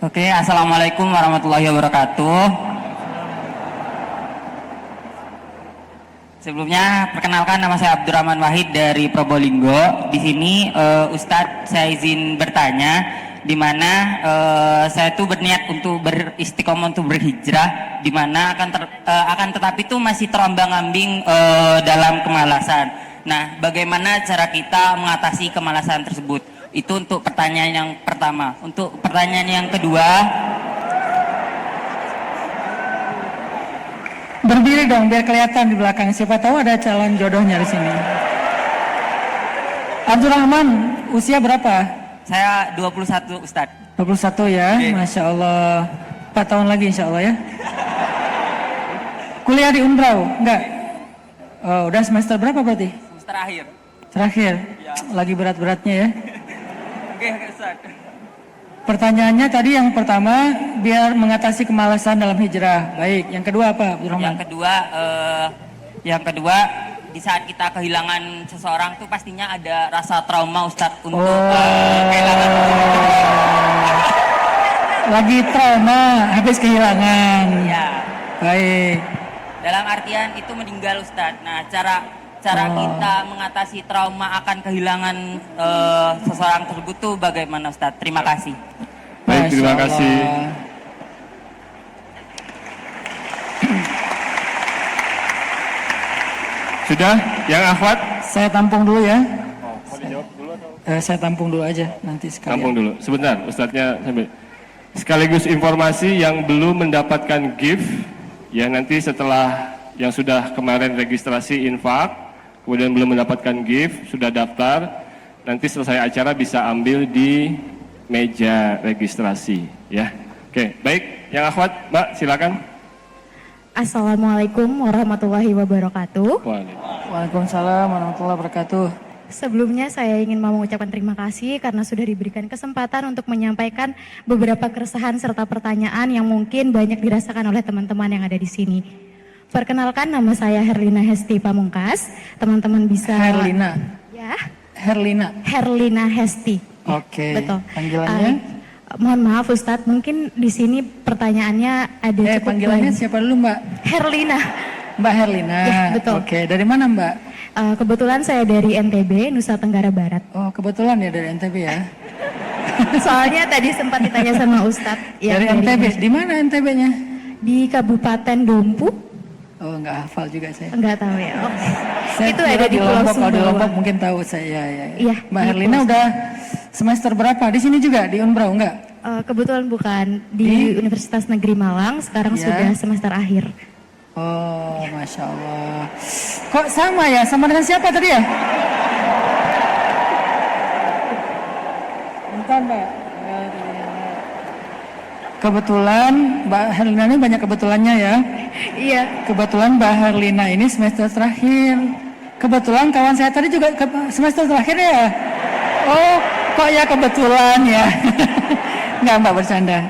Oke, assalamualaikum warahmatullahi wabarakatuh. Sebelumnya perkenalkan, nama saya Abdurrahman Wahid dari Probolinggo. Di sini Ustadz saya izin bertanya, di mana saya tuh berniat untuk beristiqomah untuk berhijrah, di mana akan tetapi itu masih terombang-ambing dalam kemalasan. Nah, bagaimana cara kita mengatasi kemalasan tersebut? Itu untuk pertanyaan yang pertama. Untuk pertanyaan yang kedua, Berdiri dong biar kelihatan di belakang. Siapa tahu ada calon jodohnya di sini. Abdurrahman, usia berapa? saya 21 Ustadz. 21 ya, Oke. Masya Allah. 4 tahun lagi insya Allah ya. Kuliah di Unbrau? Enggak? Oh, udah semester berapa berarti? Semester akhir. Terakhir? Ya. Lagi berat-beratnya ya. Oke, Ustadz. Pertanyaannya tadi yang pertama, biar mengatasi kemalasan dalam hijrah. Baik, yang kedua apa, Abdurrahman? Yang kedua di saat kita kehilangan seseorang tuh pastinya ada rasa trauma Ustadz untuk kehilangan. Lagi trauma, habis kehilangan. Ya. Baik. Dalam artian itu meninggal Ustadz. Nah, cara kita mengatasi trauma akan kehilangan seseorang tersebut tuh bagaimana Ustadz? Terima kasih. Baik, terima Masya kasih. Allah. Sudah? Yang akhwat? Saya tampung dulu ya. Mau dijawab dulu atau? Saya tampung dulu aja nanti sekalian. Tampung dulu. Sebentar, Ustadznya sambil. Sekaligus informasi yang belum mendapatkan gift, ya nanti setelah yang sudah kemarin registrasi infak, kemudian belum mendapatkan gift, sudah daftar, nanti selesai acara bisa ambil di meja registrasi, ya. Oke, baik. Yang akhwat, Mbak, silakan. Assalamualaikum warahmatullahi wabarakatuh. Waalaikumsalam warahmatullahi wabarakatuh. Sebelumnya saya ingin mengucapkan terima kasih karena sudah diberikan kesempatan untuk menyampaikan beberapa keresahan serta pertanyaan yang mungkin banyak dirasakan oleh teman-teman yang ada di sini. Perkenalkan, nama saya Herlina Hesti Pamungkas. Teman-teman bisa Herlina. Ya. Herlina Hesti. Oke. Betul. Panggilannya? Mohon maaf Ustadz, mungkin di sini pertanyaannya ada cukup panggilannya banyak. siapa dulu, Mbak? Herlina. Mbak Herlina. Ya, betul. Oke, dari mana, Mbak? Kebetulan saya dari NTB, Nusa Tenggara Barat. Oh, kebetulan ya dari NTB ya. Soalnya tadi sempat ditanya sama Ustadz. yang Dari NTB. Di mana NTB-nya? Di Kabupaten Dompu. Oh, nggak hafal juga saya. Enggak tahu ya. Oh. Saya Itu kira ada di Pulau Lombok. Kalau di Sumbawa. Lombok mungkin tahu saya. Ya. Iya, Mbak di Herlina Pulau udah semester berapa? Di sini juga di Unbrau enggak? Kebetulan bukan di Universitas Negeri Malang. Sekarang Ya. sudah semester akhir. Oh, Masya Allah. Kok sama ya? Sama dengan siapa tadi ya? Bentar, Mbak. Kebetulan Mbak Herlina ini banyak kebetulannya ya. Iya. Kebetulan Mbak Herlina ini semester terakhir. Kebetulan kawan saya tadi juga semester terakhir ya. Oh, kok ya kebetulan ya. Nggak, Mbak, bercanda.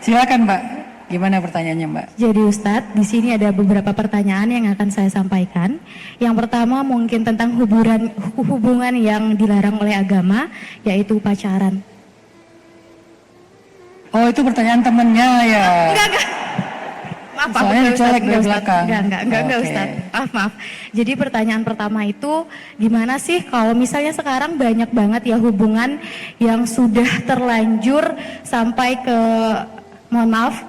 Silakan, Mbak. Gimana pertanyaannya, Mbak? Jadi Ustadz, di sini ada beberapa pertanyaan yang akan saya sampaikan. Yang pertama mungkin tentang hubungan yang dilarang oleh agama, yaitu pacaran. Oh, itu pertanyaan temennya ya. Enggak. Maaf, Soalnya dicolek dari Ustadz. belakang. Enggak Oke. Ustadz. Maaf. Jadi pertanyaan pertama itu, gimana sih kalau misalnya sekarang banyak banget ya hubungan yang sudah terlanjur sampai ke, mohon maaf,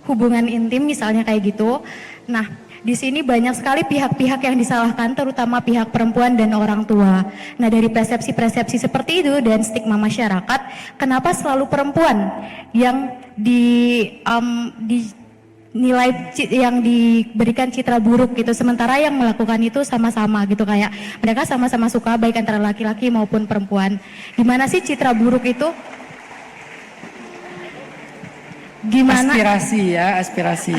hubungan intim misalnya kayak gitu. Nah, di sini banyak sekali pihak-pihak yang disalahkan, terutama pihak perempuan dan orang tua. Nah, dari persepsi-persepsi seperti itu dan stigma masyarakat, kenapa selalu perempuan yang yang diberikan citra buruk gitu, sementara yang melakukan itu sama-sama gitu, kayak mereka sama-sama suka baik antara laki-laki maupun perempuan. Gimana sih citra buruk itu? Gimana? Aspirasi.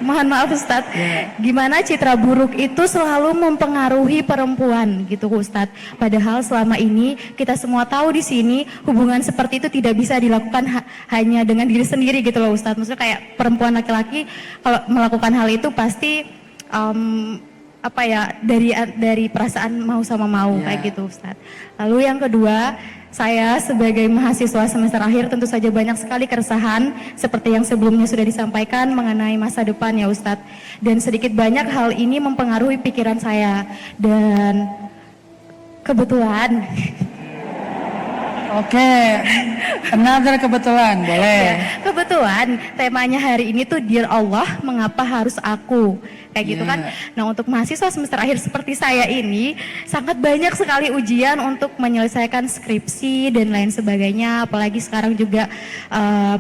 Mohon maaf Ustadz, Ya. gimana citra buruk itu selalu mempengaruhi perempuan gitu Ustadz. Padahal selama ini kita semua tahu di sini hubungan seperti itu tidak bisa dilakukan hanya dengan diri sendiri gitu loh Ustadz. Maksudnya kayak perempuan laki-laki kalau melakukan hal itu pasti dari perasaan mau sama mau Ya. kayak gitu Ustadz. Lalu yang kedua, saya sebagai mahasiswa semester akhir tentu saja banyak sekali keresahan seperti yang sebelumnya sudah disampaikan mengenai masa depan ya Ustadz. Dan sedikit banyak hal ini mempengaruhi pikiran saya. Dan kebetulan Oke, another kebetulan, boleh. kebetulan temanya hari ini tuh Dear Allah, mengapa harus aku? Kayak gitu kan. Nah, untuk mahasiswa semester akhir seperti saya ini sangat banyak sekali ujian untuk menyelesaikan skripsi dan lain sebagainya. Apalagi sekarang juga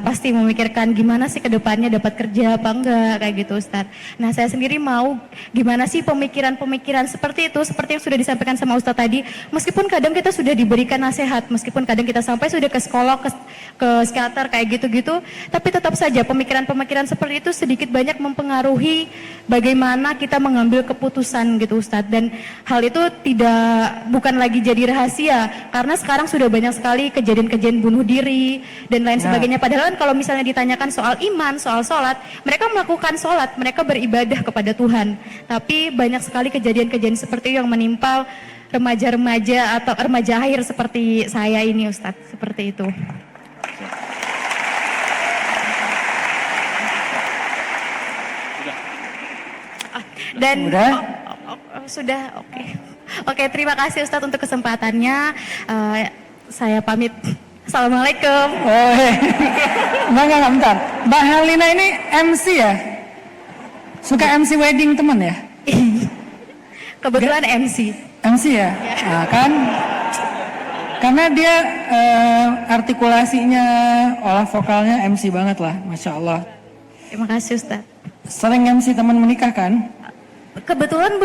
pasti memikirkan gimana sih kedepannya dapat kerja apa enggak kayak gitu Ustadz. Nah, saya sendiri mau gimana sih pemikiran-pemikiran seperti itu, seperti yang sudah disampaikan sama Ustadz tadi. Meskipun kadang kita sudah diberikan nasihat, meskipun kadang kita sampai sudah ke psikolog, ke psikiater kayak gitu-gitu, tapi tetap saja pemikiran-pemikiran seperti itu sedikit banyak mempengaruhi bagaimana bagaimana kita mengambil keputusan gitu Ustadz, dan hal itu bukan lagi jadi rahasia karena sekarang sudah banyak sekali kejadian-kejadian bunuh diri dan lain sebagainya. Padahal kan kalau misalnya ditanyakan soal iman, soal sholat, mereka melakukan sholat, mereka beribadah kepada Tuhan, tapi banyak sekali kejadian-kejadian seperti itu yang menimpa remaja-remaja atau remaja akhir seperti saya ini Ustadz, seperti itu. Dan sudah, oke, terima kasih Ustadz untuk kesempatannya. Saya pamit. Assalamualaikum. Enggak, bentar. Mbak Herlina ini MC ya? Suka MC wedding teman ya? Kebetulan MC. MC ya? Nah, kan karena dia artikulasinya, olah vokalnya MC banget lah, Masya Allah. Terima kasih Ustadz. Sering MC teman menikah kan? Kebetulan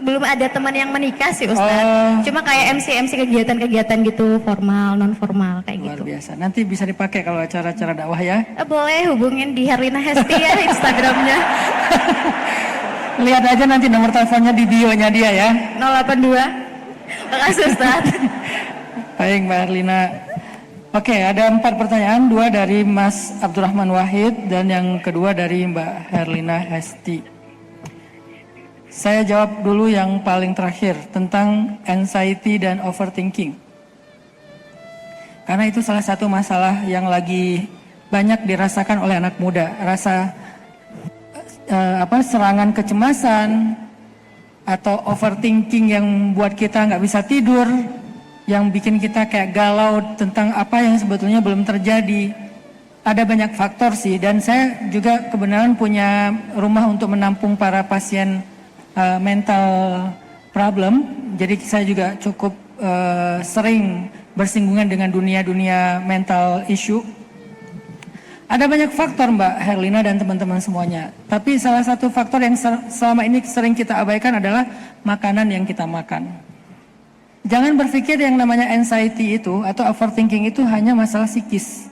belum ada teman yang menikah sih Ustadz. Cuma kayak MC kegiatan-kegiatan gitu, formal, non formal kayak Luar gitu. biasa. Nanti bisa dipakai kalau acara-acara dakwah ya. Boleh hubungin di Herlina Hesti ya Instagramnya. Lihat aja nanti nomor teleponnya di bio-nya dia ya. 082. Makasih Ustadz. Baik Mbak Herlina. Oke, ada 4 pertanyaan, 2 dari Mas Abdurrahman Wahid dan yang kedua dari Mbak Herlina Hesti. Saya jawab dulu yang paling terakhir tentang anxiety dan overthinking. Karena itu salah satu masalah yang lagi banyak dirasakan oleh anak muda. Rasa serangan kecemasan atau overthinking yang buat kita nggak bisa tidur, yang bikin kita kayak galau tentang apa yang sebetulnya belum terjadi. Ada banyak faktor sih, dan saya juga kebenaran punya rumah untuk menampung para pasien mental problem. Jadi saya juga cukup sering bersinggungan dengan dunia mental issue. Ada banyak faktor Mbak Herlina dan teman-teman semuanya. Tapi salah satu faktor yang selama ini sering kita abaikan adalah makanan yang kita makan. Jangan berpikir yang namanya anxiety itu atau overthinking itu hanya masalah psikis.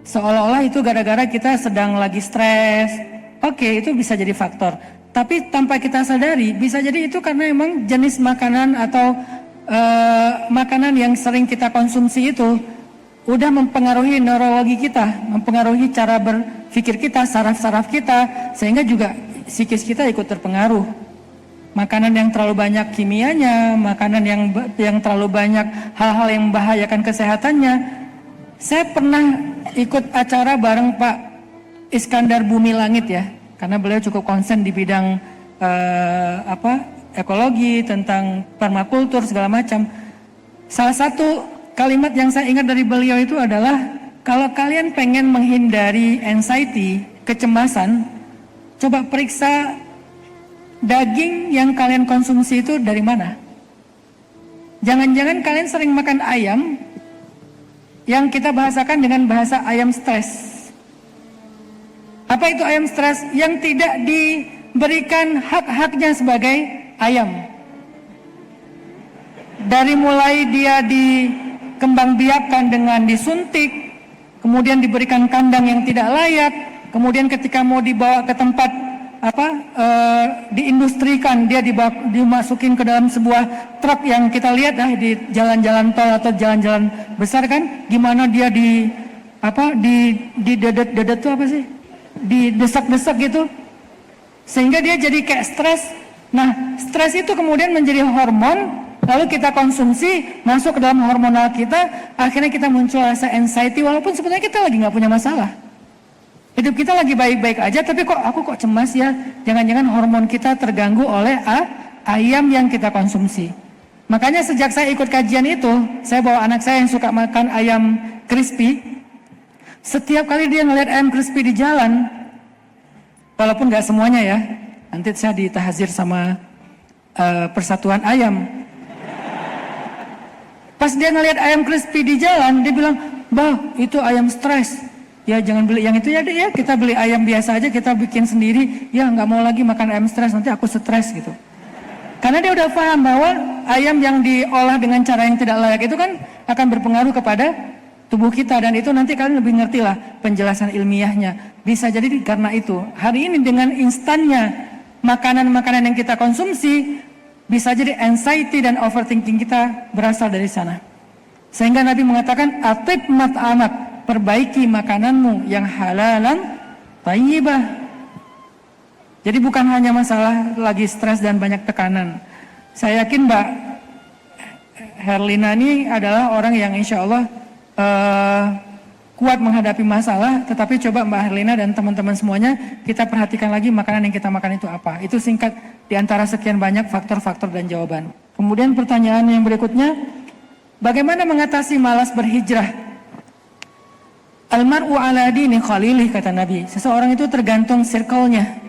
Seolah-olah itu gara-gara kita sedang lagi stres. Oke, itu bisa jadi faktor. Tapi tanpa kita sadari, bisa jadi itu karena emang jenis makanan atau makanan yang sering kita konsumsi itu udah mempengaruhi neurologi kita, mempengaruhi cara berpikir kita, saraf-saraf kita, sehingga juga psikis kita ikut terpengaruh. Makanan yang terlalu banyak kimianya, makanan yang terlalu banyak hal-hal yang membahayakan kesehatannya. Saya pernah ikut acara bareng Pak Iskandar Bumi Langit ya. Karena beliau cukup konsen di bidang ekologi, tentang permakultur segala macam. Salah satu kalimat yang saya ingat dari beliau itu adalah, kalau kalian pengen menghindari anxiety, kecemasan, coba periksa daging yang kalian konsumsi itu dari mana. Jangan-jangan kalian sering makan ayam yang kita bahasakan dengan bahasa ayam stres. Apa itu ayam stres? Yang tidak diberikan hak-haknya sebagai ayam. Dari mulai dia dikembangbiakkan dengan disuntik, kemudian diberikan kandang yang tidak layak, kemudian ketika mau dibawa ke tempat diindustrikan, dia dimasukin ke dalam sebuah truk yang kita lihat di jalan-jalan tol atau jalan-jalan besar kan, gimana dia didedet tuh apa sih? Didesak-desak gitu, sehingga dia jadi kayak stres. Nah, stres itu kemudian menjadi hormon, lalu kita konsumsi, masuk ke dalam hormonal kita, akhirnya kita muncul rasa anxiety, walaupun sebenarnya kita lagi nggak punya masalah. Hidup kita lagi baik-baik aja, tapi aku kok cemas ya? Jangan-jangan hormon kita terganggu oleh ayam yang kita konsumsi. Makanya sejak saya ikut kajian itu, saya bawa anak saya yang suka makan ayam crispy. Setiap kali dia ngeliat ayam crispy di jalan, walaupun gak semuanya ya, nanti saya ditahazir sama persatuan ayam. Pas dia ngeliat ayam crispy di jalan, dia bilang, "Bah, itu ayam stres. Ya jangan beli yang itu ya deh ya, kita beli ayam biasa aja, kita bikin sendiri. Ya nggak mau lagi makan ayam stres, nanti aku stres gitu." Karena dia udah paham bahwa ayam yang diolah dengan cara yang tidak layak itu kan akan berpengaruh kepada tubuh kita, dan itu nanti kalian lebih ngerti lah penjelasan ilmiahnya. Bisa jadi karena itu. Hari ini dengan instannya makanan-makanan yang kita konsumsi, bisa jadi anxiety dan overthinking kita berasal dari sana. Sehingga Nabi mengatakan, atib mat'amak, perbaiki makananmu yang halalan thayyibah. Jadi bukan hanya masalah lagi stres dan banyak tekanan. Saya yakin Mbak Herlina ini adalah orang yang insya Allah kuat menghadapi masalah. Tetapi coba Mbak Herlina dan teman-teman semuanya, kita perhatikan lagi makanan yang kita makan itu apa. Itu singkat di antara sekian banyak faktor-faktor dan jawaban. Kemudian pertanyaan yang berikutnya, bagaimana mengatasi malas berhijrah? Almar'u ala dini khalilih, kata Nabi. Seseorang itu tergantung circle-nya.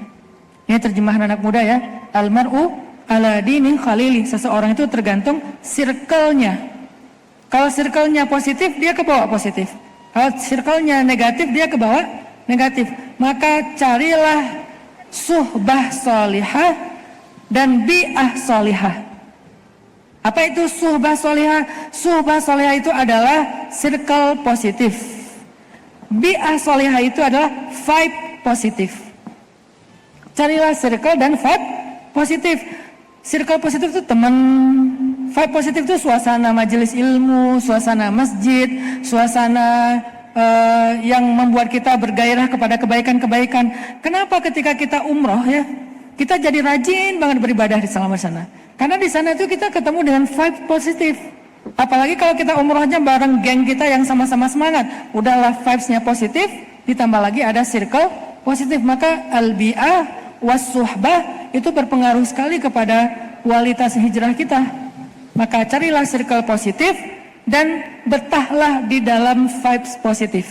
Ini terjemahan anak muda ya. Almar'u ala dini khalili. Seseorang itu tergantung circle-nya. Kalau circle-nya positif, dia ke bawah positif. Kalau circle-nya negatif, dia ke bawah negatif. Maka carilah suhbah salihah dan bi'ah salihah. Apa itu suhbah salihah? Suhbah salihah itu adalah circle positif. Bi'ah salihah itu adalah vibe positif. Carilah circle dan vibe positif. Circle positif itu teman, vibe positif itu suasana majelis ilmu, suasana masjid, suasana yang membuat kita bergairah kepada kebaikan-kebaikan. Kenapa ketika kita umroh ya, kita jadi rajin banget beribadah di selama sana? Karena di sana itu kita ketemu dengan vibe positif. Apalagi kalau kita umrohnya bareng geng kita yang sama-sama semangat, udahlah vibes-nya positif, ditambah lagi ada circle positif, maka al-bi'ah was-suhbah itu berpengaruh sekali kepada kualitas hijrah kita. Maka carilah circle positif dan betahlah di dalam vibes positif.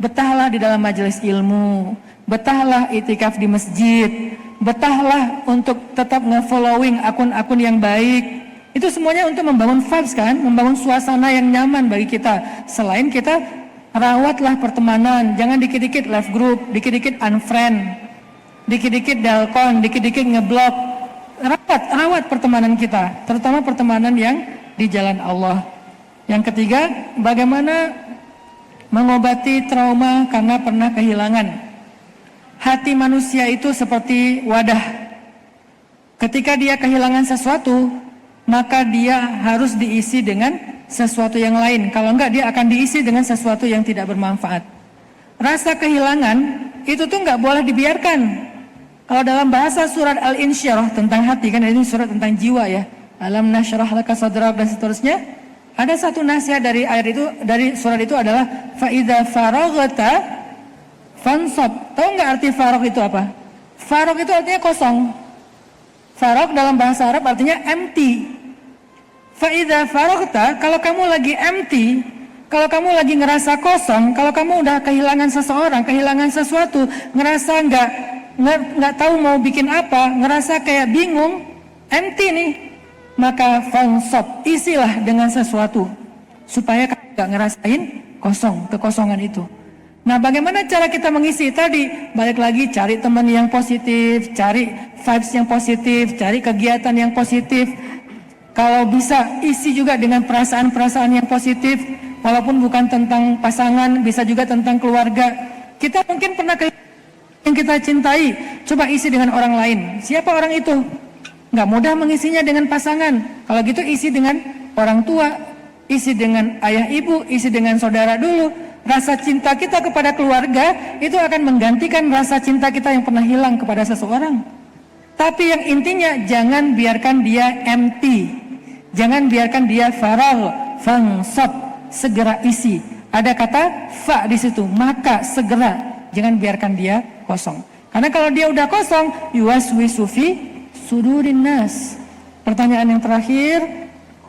Betahlah di dalam majelis ilmu, betahlah itikaf di masjid, betahlah untuk tetap nge-following akun-akun yang baik. Itu semuanya untuk membangun vibes kan, membangun suasana yang nyaman bagi kita. Selain kita rawatlah pertemanan, jangan dikit-dikit left group, dikit-dikit unfriend, dikit-dikit dalkon, dikit-dikit ngeblok. Rawat pertemanan kita, terutama pertemanan yang di jalan Allah. Yang ketiga, bagaimana mengobati trauma karena pernah kehilangan. Hati manusia itu seperti wadah. Ketika dia kehilangan sesuatu, maka dia harus diisi dengan sesuatu yang lain. Kalau enggak, dia akan diisi dengan sesuatu yang tidak bermanfaat. Rasa kehilangan itu tuh enggak boleh dibiarkan. Kalau dalam bahasa surat Al-Insyirah tentang hati, kan ini surat tentang jiwa ya. Alam nasyrah laka sadrak dan seterusnya. Ada satu nasihat dari ayat itu, dari surat itu adalah fa idza faraghta fansab. Tahu nggak arti faragh itu apa? Faragh itu artinya kosong. Faragh dalam bahasa Arab artinya empty. Fa idza faraghta, kalau kamu lagi empty, kalau kamu lagi ngerasa kosong, kalau kamu udah kehilangan seseorang, kehilangan sesuatu, ngerasa nggak tahu mau bikin apa, ngerasa kayak bingung, empty nih, maka fansab, isilah dengan sesuatu supaya kamu nggak ngerasain kosong, kekosongan itu. Nah, bagaimana cara kita mengisi tadi? Balik lagi, cari teman yang positif, cari vibes yang positif, cari kegiatan yang positif. Kalau bisa isi juga dengan perasaan-perasaan yang positif, walaupun bukan tentang pasangan, bisa juga tentang keluarga. Kita mungkin pernah yang kita cintai, coba isi dengan orang lain. Siapa orang itu? Nggak mudah mengisinya dengan pasangan. Kalau gitu isi dengan orang tua, isi dengan ayah ibu, isi dengan saudara dulu. Rasa cinta kita kepada keluarga itu akan menggantikan rasa cinta kita yang pernah hilang kepada seseorang. Tapi yang intinya jangan biarkan dia empty. Jangan biarkan dia faragh, fansab, segera isi. Ada kata fa di situ, maka segera. Jangan biarkan dia kosong. Karena kalau dia udah kosong, yuwaswisu fi sudurin nas. Pertanyaan yang terakhir,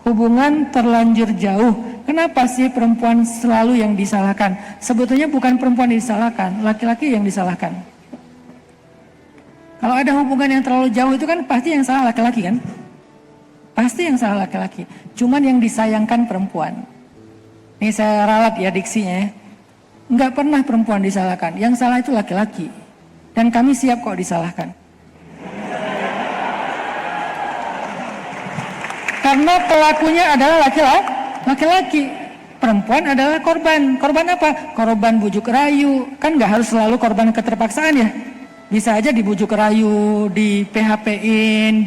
hubungan terlanjur jauh. Kenapa sih perempuan selalu yang disalahkan? Sebetulnya bukan perempuan yang disalahkan, laki-laki yang disalahkan. Kalau ada hubungan yang terlalu jauh itu kan pasti yang salah laki-laki kan? Pasti yang salah laki-laki. Cuman yang disayangkan perempuan. Ini saya ralat ya diksinya ya. Enggak pernah perempuan disalahkan, yang salah itu laki-laki. Dan kami siap kok disalahkan. Karena pelakunya adalah laki-laki. Perempuan adalah korban. Korban apa? Korban bujuk rayu. Kan nggak harus selalu korban keterpaksaan ya. Bisa aja dibujuk rayu, di PHP-in,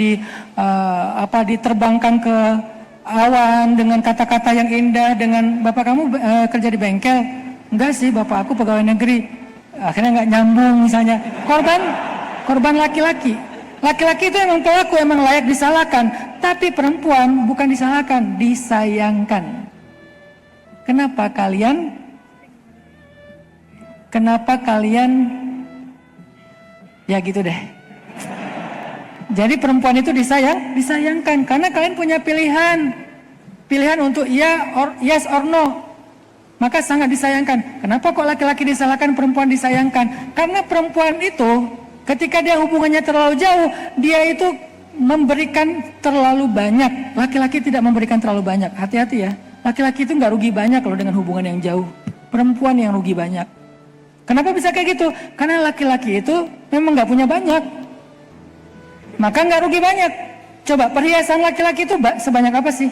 diterbangkan ke awan dengan kata-kata yang indah, dengan bapak kamu kerja di bengkel. Enggak sih, bapak aku pegawai negeri. Akhirnya nggak nyambung misalnya. Korban laki-laki. Laki-laki itu emang pelaku, emang layak disalahkan. Tapi perempuan bukan disalahkan, disayangkan. Kenapa kalian ya gitu deh. Jadi perempuan itu disayangkan karena kalian punya pilihan untuk yes or no. Maka sangat disayangkan. Kenapa kok laki-laki disalahkan, perempuan disayangkan? Karena perempuan itu ketika dia hubungannya terlalu jauh, dia itu memberikan terlalu banyak. Laki-laki tidak memberikan terlalu banyak. Hati-hati ya. Laki-laki itu nggak rugi banyak loh dengan hubungan yang jauh. Perempuan yang rugi banyak. Kenapa bisa kayak gitu? Karena laki-laki itu memang nggak punya banyak. Maka nggak rugi banyak. Coba perhiasan laki-laki itu sebanyak apa sih?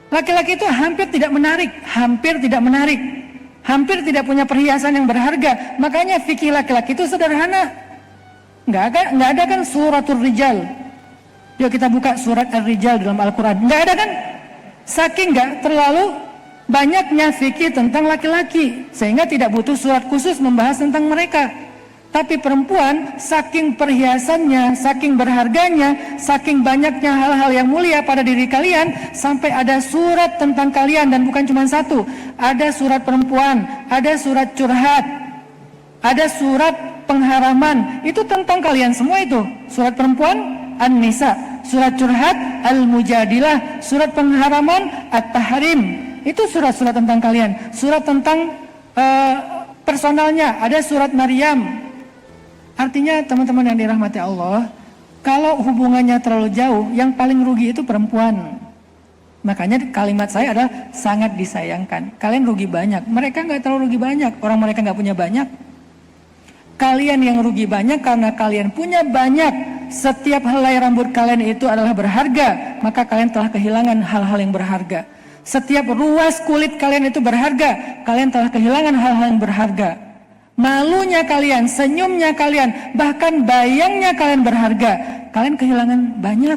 Laki-laki itu hampir tidak menarik. Hampir tidak punya perhiasan yang berharga. Makanya fikih laki-laki itu sederhana. Nggak ada kan suratul rijal. Yuk kita buka surat Ar-Rijal dalam Al-Quran. Nggak ada kan? Saking nggak terlalu banyaknya fikih tentang laki-laki. Sehingga tidak butuh surat khusus membahas tentang mereka. Tapi perempuan, saking perhiasannya, saking berharganya, saking banyaknya hal-hal yang mulia pada diri kalian, sampai ada surat tentang kalian, dan bukan cuma satu. Ada surat perempuan, ada surat curhat, ada surat pengharaman. Itu tentang kalian semua itu. Surat perempuan, An-Nisa. Surat curhat, Al-Mujadilah. Surat pengharaman, At-Tahrim. Itu surat-surat tentang kalian. Surat tentang personalnya, ada surat Maryam. Artinya teman-teman yang dirahmati Allah, kalau hubungannya terlalu jauh, yang paling rugi itu perempuan. Makanya kalimat saya adalah sangat disayangkan. Kalian rugi banyak, mereka nggak terlalu rugi banyak. Orang mereka nggak punya banyak. Kalian yang rugi banyak karena kalian punya banyak. Setiap helai rambut kalian itu adalah berharga, maka kalian telah kehilangan hal-hal yang berharga. Setiap ruas kulit kalian itu berharga, kalian telah kehilangan hal-hal yang berharga. Malunya kalian, senyumnya kalian, bahkan bayangnya kalian berharga. Kalian kehilangan banyak.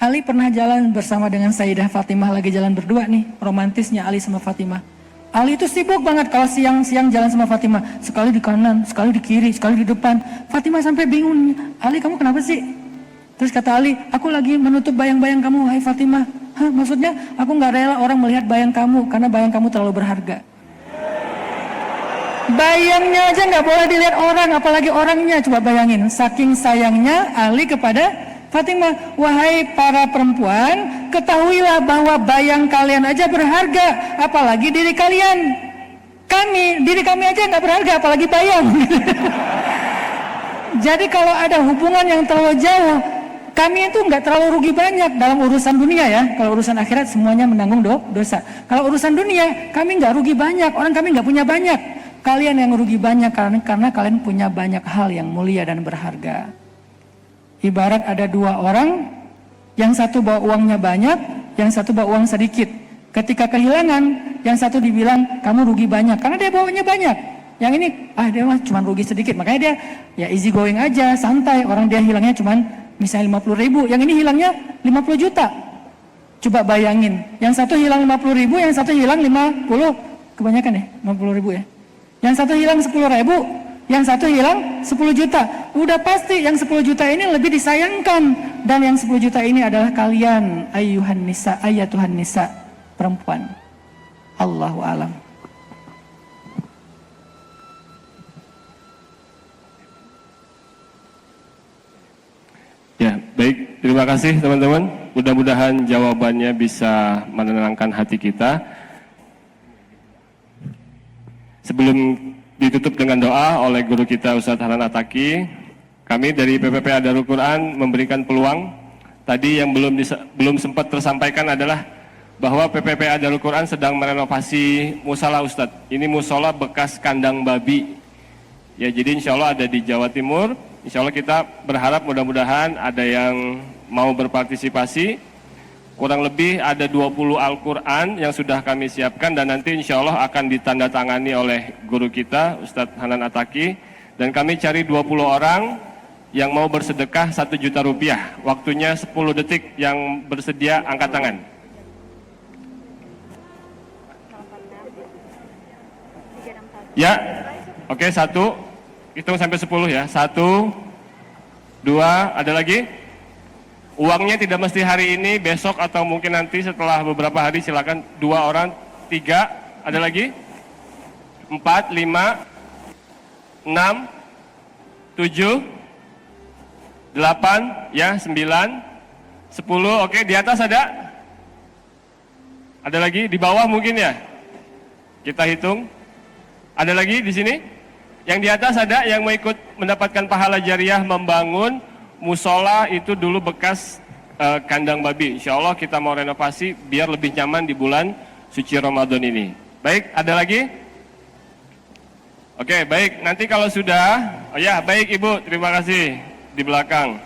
Ali pernah jalan bersama dengan Sayyidah Fatimah, lagi jalan berdua nih, romantisnya Ali sama Fatimah. Ali itu sibuk banget kalau siang-siang jalan sama Fatimah. Sekali di kanan, sekali di kiri, sekali di depan. Fatimah sampai bingung, Ali kamu kenapa sih? Terus kata Ali, aku lagi menutup bayang-bayang kamu, hai Fatimah. Hah, maksudnya aku gak rela orang melihat bayang kamu, karena bayang kamu terlalu berharga. Bayangnya aja nggak boleh dilihat orang, apalagi orangnya. Coba bayangin, saking sayangnya Ali kepada Fatimah. Wahai para perempuan, ketahuilah bahwa bayang kalian aja berharga, apalagi diri kalian. Diri kami aja nggak berharga, apalagi bayang. Jadi kalau ada hubungan yang terlalu jauh, kami itu nggak terlalu rugi banyak dalam urusan dunia ya. Kalau urusan akhirat semuanya menanggung dosa. Kalau urusan dunia, kami nggak rugi banyak, orang kami nggak punya banyak. Kalian yang rugi banyak karena kalian punya banyak hal yang mulia dan berharga. Ibarat ada dua orang, yang satu bawa uangnya banyak, yang satu bawa uang sedikit. Ketika kehilangan, yang satu dibilang kamu rugi banyak karena dia bawanya banyak. Yang ini dia mah cuma rugi sedikit, makanya dia ya easy going aja, santai. Orang dia hilangnya cuma misalnya 50.000, yang ini hilangnya 50 juta. Coba bayangin, yang satu hilang 50.000, yang satu hilang 50, kebanyakan ya 50.000 ya. Yang satu hilang 10.000, yang satu hilang 10 juta. Udah pasti yang 10 juta ini lebih disayangkan. Dan yang 10 juta ini adalah kalian, ayatuhan nisa, perempuan. Allahu a'lam. Ya, baik. Terima kasih teman-teman. Mudah-mudahan jawabannya bisa menenangkan hati kita. Sebelum ditutup dengan doa oleh guru kita Ustadz Hanan Attaqi, kami dari PPPA Darul Quran memberikan peluang. Tadi yang belum sempat tersampaikan adalah bahwa PPPA Darul Quran sedang merenovasi musola Ustadz. Ini musola bekas kandang babi. Ya, jadi insya Allah ada di Jawa Timur. Insya Allah kita berharap mudah-mudahan ada yang mau berpartisipasi. Kurang lebih ada 20 Al-Quran yang sudah kami siapkan dan nanti insya Allah akan ditandatangani oleh guru kita Ustadz Hanan Attaqi Dan kami cari 20 orang yang mau bersedekah 1 juta rupiah. Waktunya 10 detik, yang bersedia angkat tangan. Ya, oke, 1, hitung sampai 10 ya. 1, 2, ada lagi? Uangnya tidak mesti hari ini, besok atau mungkin nanti setelah beberapa hari, silakan. 2 orang, 3, ada lagi? 4, 5, 6, 7, 8, ya, 9, 10, oke, di atas ada? Ada lagi? Di bawah mungkin ya? Kita hitung. Ada lagi di sini? Yang di atas ada yang mau ikut mendapatkan pahala jariah membangun musola itu dulu bekas kandang babi. Insya Allah kita mau renovasi biar lebih nyaman di bulan suci Ramadan ini. Baik, ada lagi? Oke, baik. Nanti kalau sudah, oh ya, baik Ibu, terima kasih di belakang.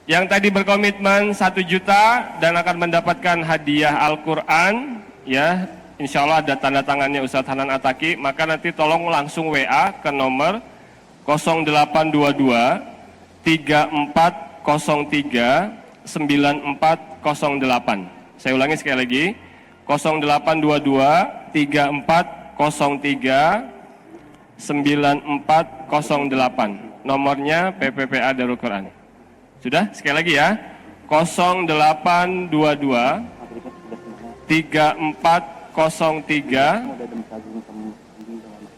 Yang tadi berkomitmen 1 juta dan akan mendapatkan hadiah Al-Quran, ya, insya Allah ada tanda tangannya Ustadz Hanan Ataki, maka nanti tolong langsung WA ke nomor 0822 3403 9408. Saya ulangi sekali lagi, 0822 3403 9408. Nomornya PPPA Darul Quran. Sudah? Sekali lagi ya. 0822 3403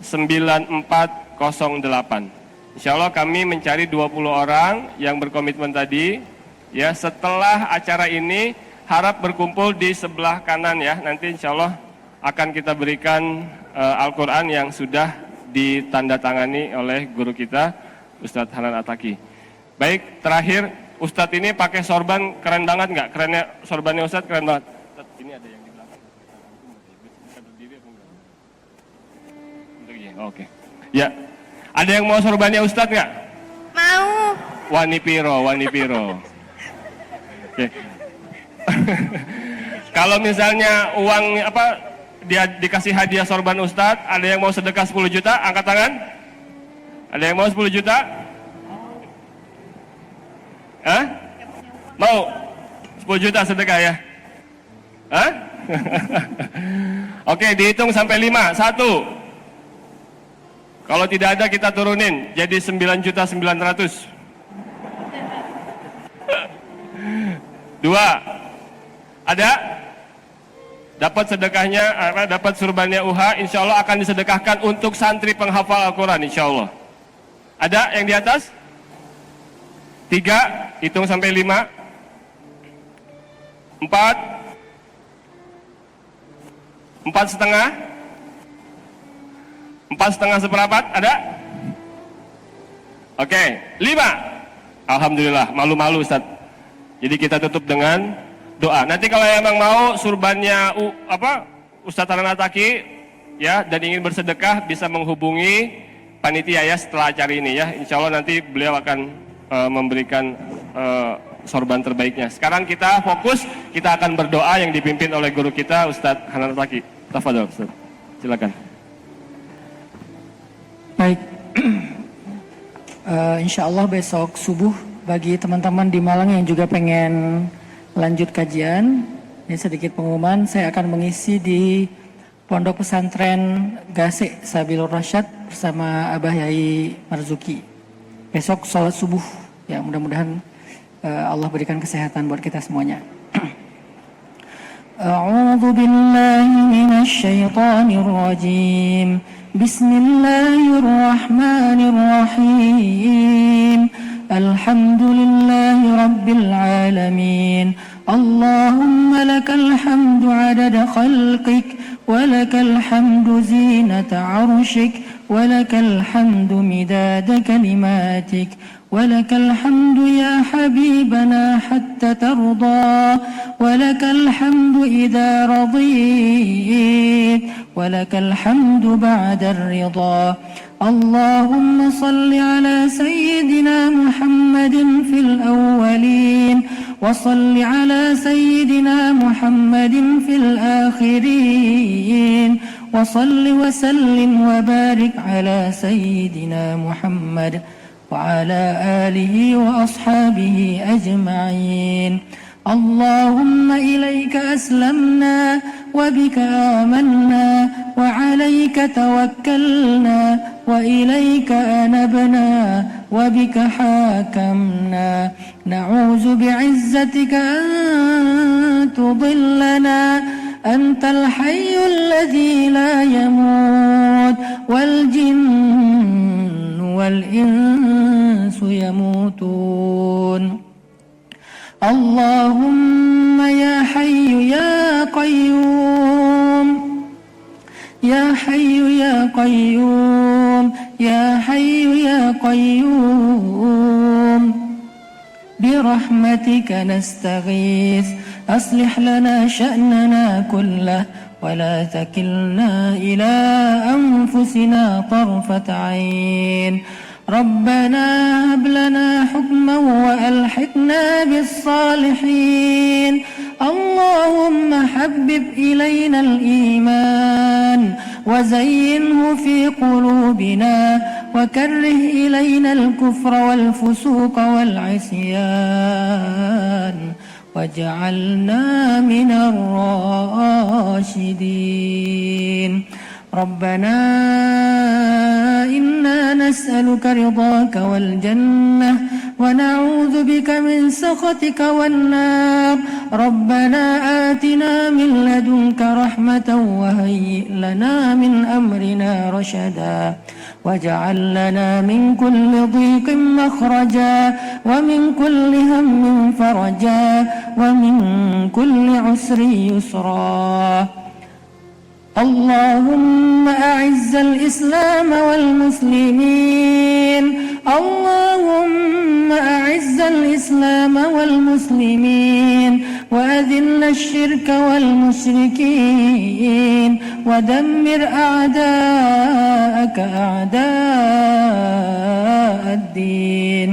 9408. Insya Allah kami mencari 20 orang yang berkomitmen tadi. Ya, setelah acara ini harap berkumpul di sebelah kanan ya. Nanti insya Allah akan kita berikan Al-Quran yang sudah ditandatangani oleh guru kita Ustadz Hanan Ataki. Baik, terakhir Ustadz ini pakai sorban keren banget nggak? Kerennya sorbannya Ustadz keren banget. Ustadz, ini ada yang di belakang. Bisa berdiri apa enggak? Oke. Ya, ada yang mau sorbannya Ustadz nggak? Mau. Wanipiro. Oke. Kalau misalnya uang apa dia dikasih hadiah sorban Ustadz, ada yang mau sedekah 10 juta, angkat tangan. Ada yang mau 10 juta? Hah? Mau 10 juta sedekah ya? Hah? Oke, dihitung sampai 5. 1. Kalau tidak ada kita turunin jadi 9.900.000. 2. Ada? Dapat sedekahnya, dapat surbannya UHA, insya Allah akan disedekahkan untuk santri penghafal Al-Quran, insya Allah. Ada yang di atas? 3, hitung sampai 5. 4. 4,5. 4,5 seperempat, ada? Oke, 5. Alhamdulillah, malu-malu Ustaz. Jadi kita tutup dengan doa. Nanti kalau emang mau surbannya Ustadz Hanan Ataki ya dan ingin bersedekah bisa menghubungi panitia ya setelah acara ini ya. Insya Allah nanti beliau akan memberikan sorban terbaiknya. Sekarang kita fokus, kita akan berdoa yang dipimpin oleh guru kita Ustadz Hanan Ataki. Tafadhol Ustadz, silakan. Baik, insya Allah besok subuh bagi teman-teman di Malang yang juga pengen lanjut kajian, ini sedikit pengumuman, saya akan mengisi di Pondok Pesantren Gasek Sabilur Rasyad bersama Abah Yai Marzuki. Besok sholat subuh, ya mudah-mudahan Allah berikan kesehatan buat kita semuanya. A'udzu billahi minasy syaithanir rajim. Bismillahirrahmanirrahim. Alhamdulillahi rabbil alamin. Allahumma lakal hamdu 'adada khalqik wa lakal hamdu zinata 'arsyik wa lakal hamdu midada kalimatik wa lakal hamdu ya habibana hatta tarda wa lakal hamdu idza radit wa lakal hamdu ba'da ar-ridha. Allahumma salli ala sayyidina Muhammadin fil awwalin wa salli ala sayyidina Muhammadin fil akhirin وصل وسلم وبارك على سيدنا محمد وعلى آله وأصحابه أجمعين. اللهم إليك أسلمنا وبك آمنا وعليك توكلنا وإليك أنبنا وبك حاكمنا. نعوذ بعزتك أن تضلنا. أنت الحي الذي لا يموت والجن والإنس يموتون. اللهم يا حي يا قيوم يا حي يا قيوم يا حي يا قيوم برحمتك نستغيث. أصلح لنا شأننا كله ولا تكلنا إلى أنفسنا طرفة عين. ربنا هب لنا حكما وألحقنا بالصالحين. اللهم حبب إلينا الإيمان وزينه في قلوبنا وكره إلينا الكفر والفسوق والعصيان واجعلنا من الراشدين. ربنا إنا نسألك رضاك والجنة ونعوذ بك من سخطك والنار. ربنا آتنا من لدنك رحمة وهيئ لنا من أمرنا رشدا واجعل لنا من كل ضيق مخرجا ومن كل هم فرجا ومن كل عسر يسرا. اللهم أعز الإسلام والمسلمين. اللهم أعز الإسلام والمسلمين وأذل الشرك والمشركين ودمر أعداءك أعداء الدين.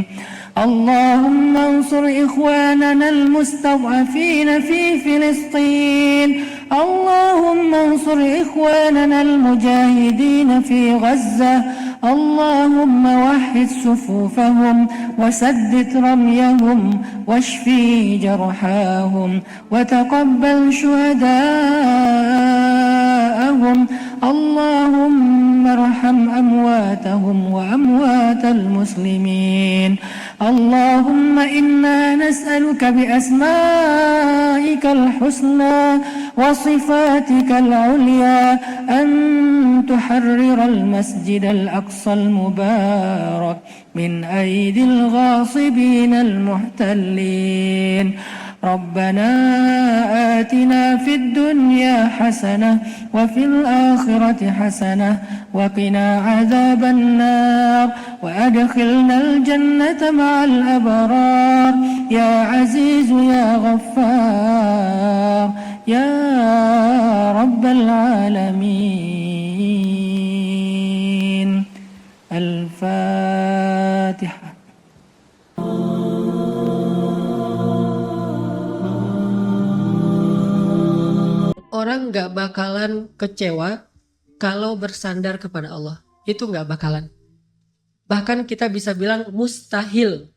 اللهم انصر إخواننا المستضعفين في فلسطين. اللهم انصر إخواننا المجاهدين في غزة. اللهم وحد صفوفهم وسدد رميهم واشفي جرحاهم وتقبل شهداءهم. اللهم ارحم أمواتهم وأموات المسلمين. اللهم إنا نسألك بأسمائك الحسنى وصفاتك العليا أن تحرر المسجد الأقصى المبارك من أيدي الغاصبين المحتلين. ربنا آتنا في الدنيا حسنة وفي الآخرة حسنة وقنا عذاب النار وأدخلنا الجنة مع الأبرار يا عزيز يا غفار يا رب العالمين. الفاتحة. Orang gak bakalan kecewa kalau bersandar kepada Allah. Itu gak bakalan. Bahkan kita bisa bilang mustahil.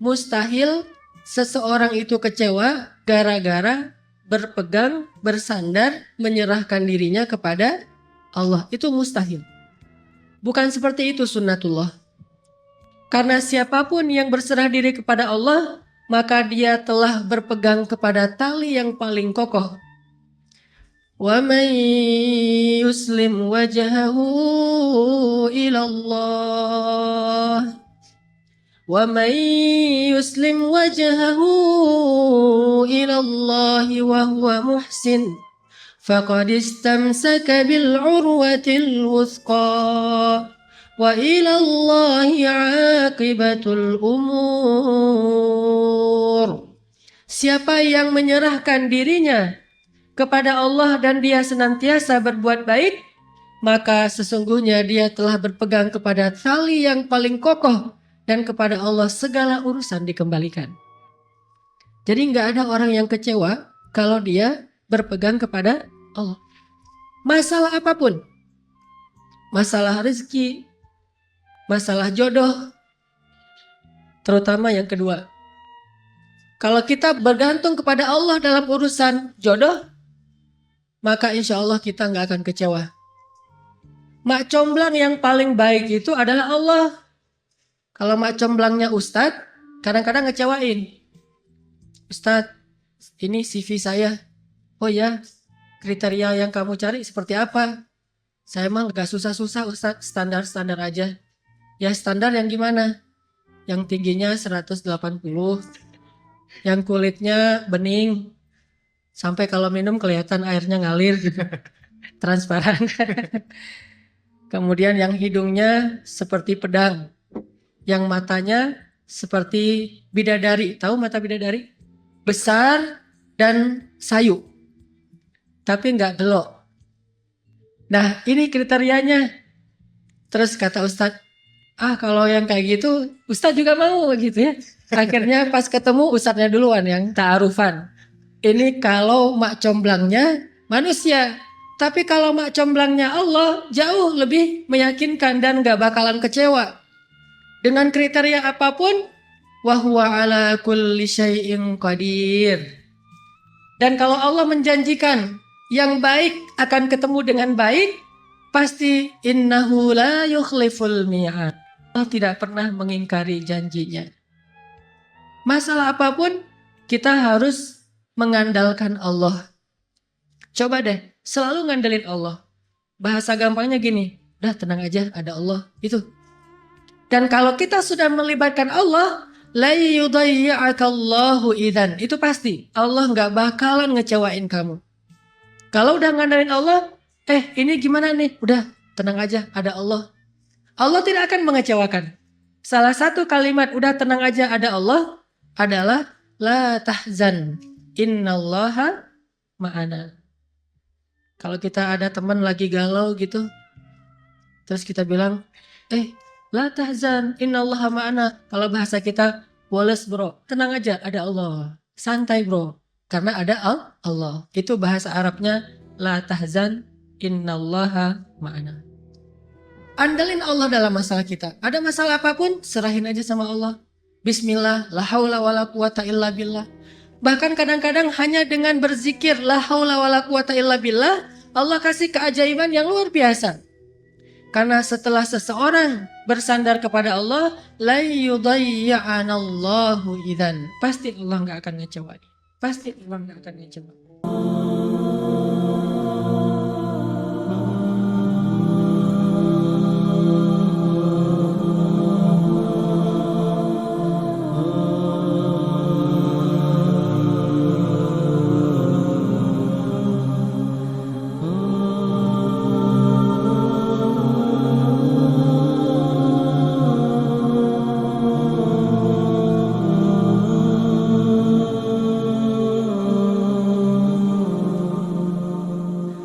Mustahil seseorang itu kecewa gara-gara berpegang, bersandar, menyerahkan dirinya kepada Allah. Itu mustahil. Bukan seperti itu sunnatullah. Karena siapapun yang berserah diri kepada Allah, maka dia telah berpegang kepada tali yang paling kokoh. وَمَنْ يُسْلِمْ وَجْهَهُ إِلَى اللَّهِ وَمَنْ يُسْلِمْ وَجْهَهُ إِلَى اللَّهِ وَهُوَ مُحْسِنٌ فَقَدِ اسْتَمْسَكَ بِالْعُرْوَةِ الْوُثْقَى وَإِلَى اللَّهِ عَاقِبَةُ الْأُمُورِ. Siapa yang menyerahkan dirinya kepada Allah dan dia senantiasa berbuat baik, maka sesungguhnya dia telah berpegang kepada tali yang paling kokoh dan kepada Allah segala urusan dikembalikan. Jadi nggak ada orang yang kecewa kalau dia berpegang kepada Allah. Masalah apapun. Masalah rezeki, masalah jodoh, terutama yang kedua. Kalau kita bergantung kepada Allah dalam urusan jodoh, maka insya Allah kita nggak akan kecewa. Mak comblang yang paling baik itu adalah Allah. Kalau mak comblangnya Ustadz, kadang-kadang ngecewain. Ustadz, ini CV saya. Oh ya, kriteria yang kamu cari seperti apa? Saya mah gak susah-susah Ustadz, standar-standar aja. Ya standar yang gimana? Yang tingginya 180, yang kulitnya bening, sampai kalau minum kelihatan airnya ngalir gitu. Transparan. Kemudian yang hidungnya seperti pedang, yang matanya seperti bidadari. Tahu mata bidadari? Besar dan sayu, tapi nggak gelok. Nah ini kriterianya. Terus kata Ustadz, kalau yang kayak gitu Ustadz juga mau gitu ya. Akhirnya pas ketemu Ustadznya duluan yang ta'arufan. Ini kalau mak comblangnya manusia. Tapi kalau mak comblangnya Allah jauh lebih meyakinkan dan gak bakalan kecewa. Dengan kriteria apapun, wa huwa ala kulli syai'in qadir. Dan kalau Allah menjanjikan yang baik akan ketemu dengan baik, pasti innahu la yukhliful mi'ad. Allah tidak pernah mengingkari janjinya. Masalah apapun, kita harus mengandalkan Allah. Coba deh, selalu ngandelin Allah. Bahasa gampangnya gini, udah tenang aja, ada Allah. Itu. Dan kalau kita sudah melibatkan Allah, la yudayya'akallahu idzan. Itu pasti, Allah nggak bakalan ngecewain kamu. Kalau udah ngandelin Allah, ini gimana nih? Udah, tenang aja, ada Allah. Allah tidak akan mengecewakan. Salah satu kalimat, udah tenang aja, ada Allah, adalah la tahzan, innallaha ma'ana. Kalau kita ada teman lagi galau gitu, terus kita bilang, la tahzan, innallaha ma'ana. Kalau bahasa kita, woles bro, tenang aja, ada Allah. Santai bro, karena ada Allah. Itu bahasa Arabnya, la tahzan, innallaha ma'ana. Andalin Allah dalam masalah kita. Ada masalah apapun, serahin aja sama Allah. Bismillah, la haula wala quwata illa billah. Bahkan kadang-kadang hanya dengan berzikir, la haula wala quwata illa billah, Allah kasih keajaiban yang luar biasa. Karena setelah seseorang bersandar kepada Allah, la yudayya'anallahu idzan. Pasti Allah nggak akan ngecewain. Pasti Allah nggak akan ngecewain.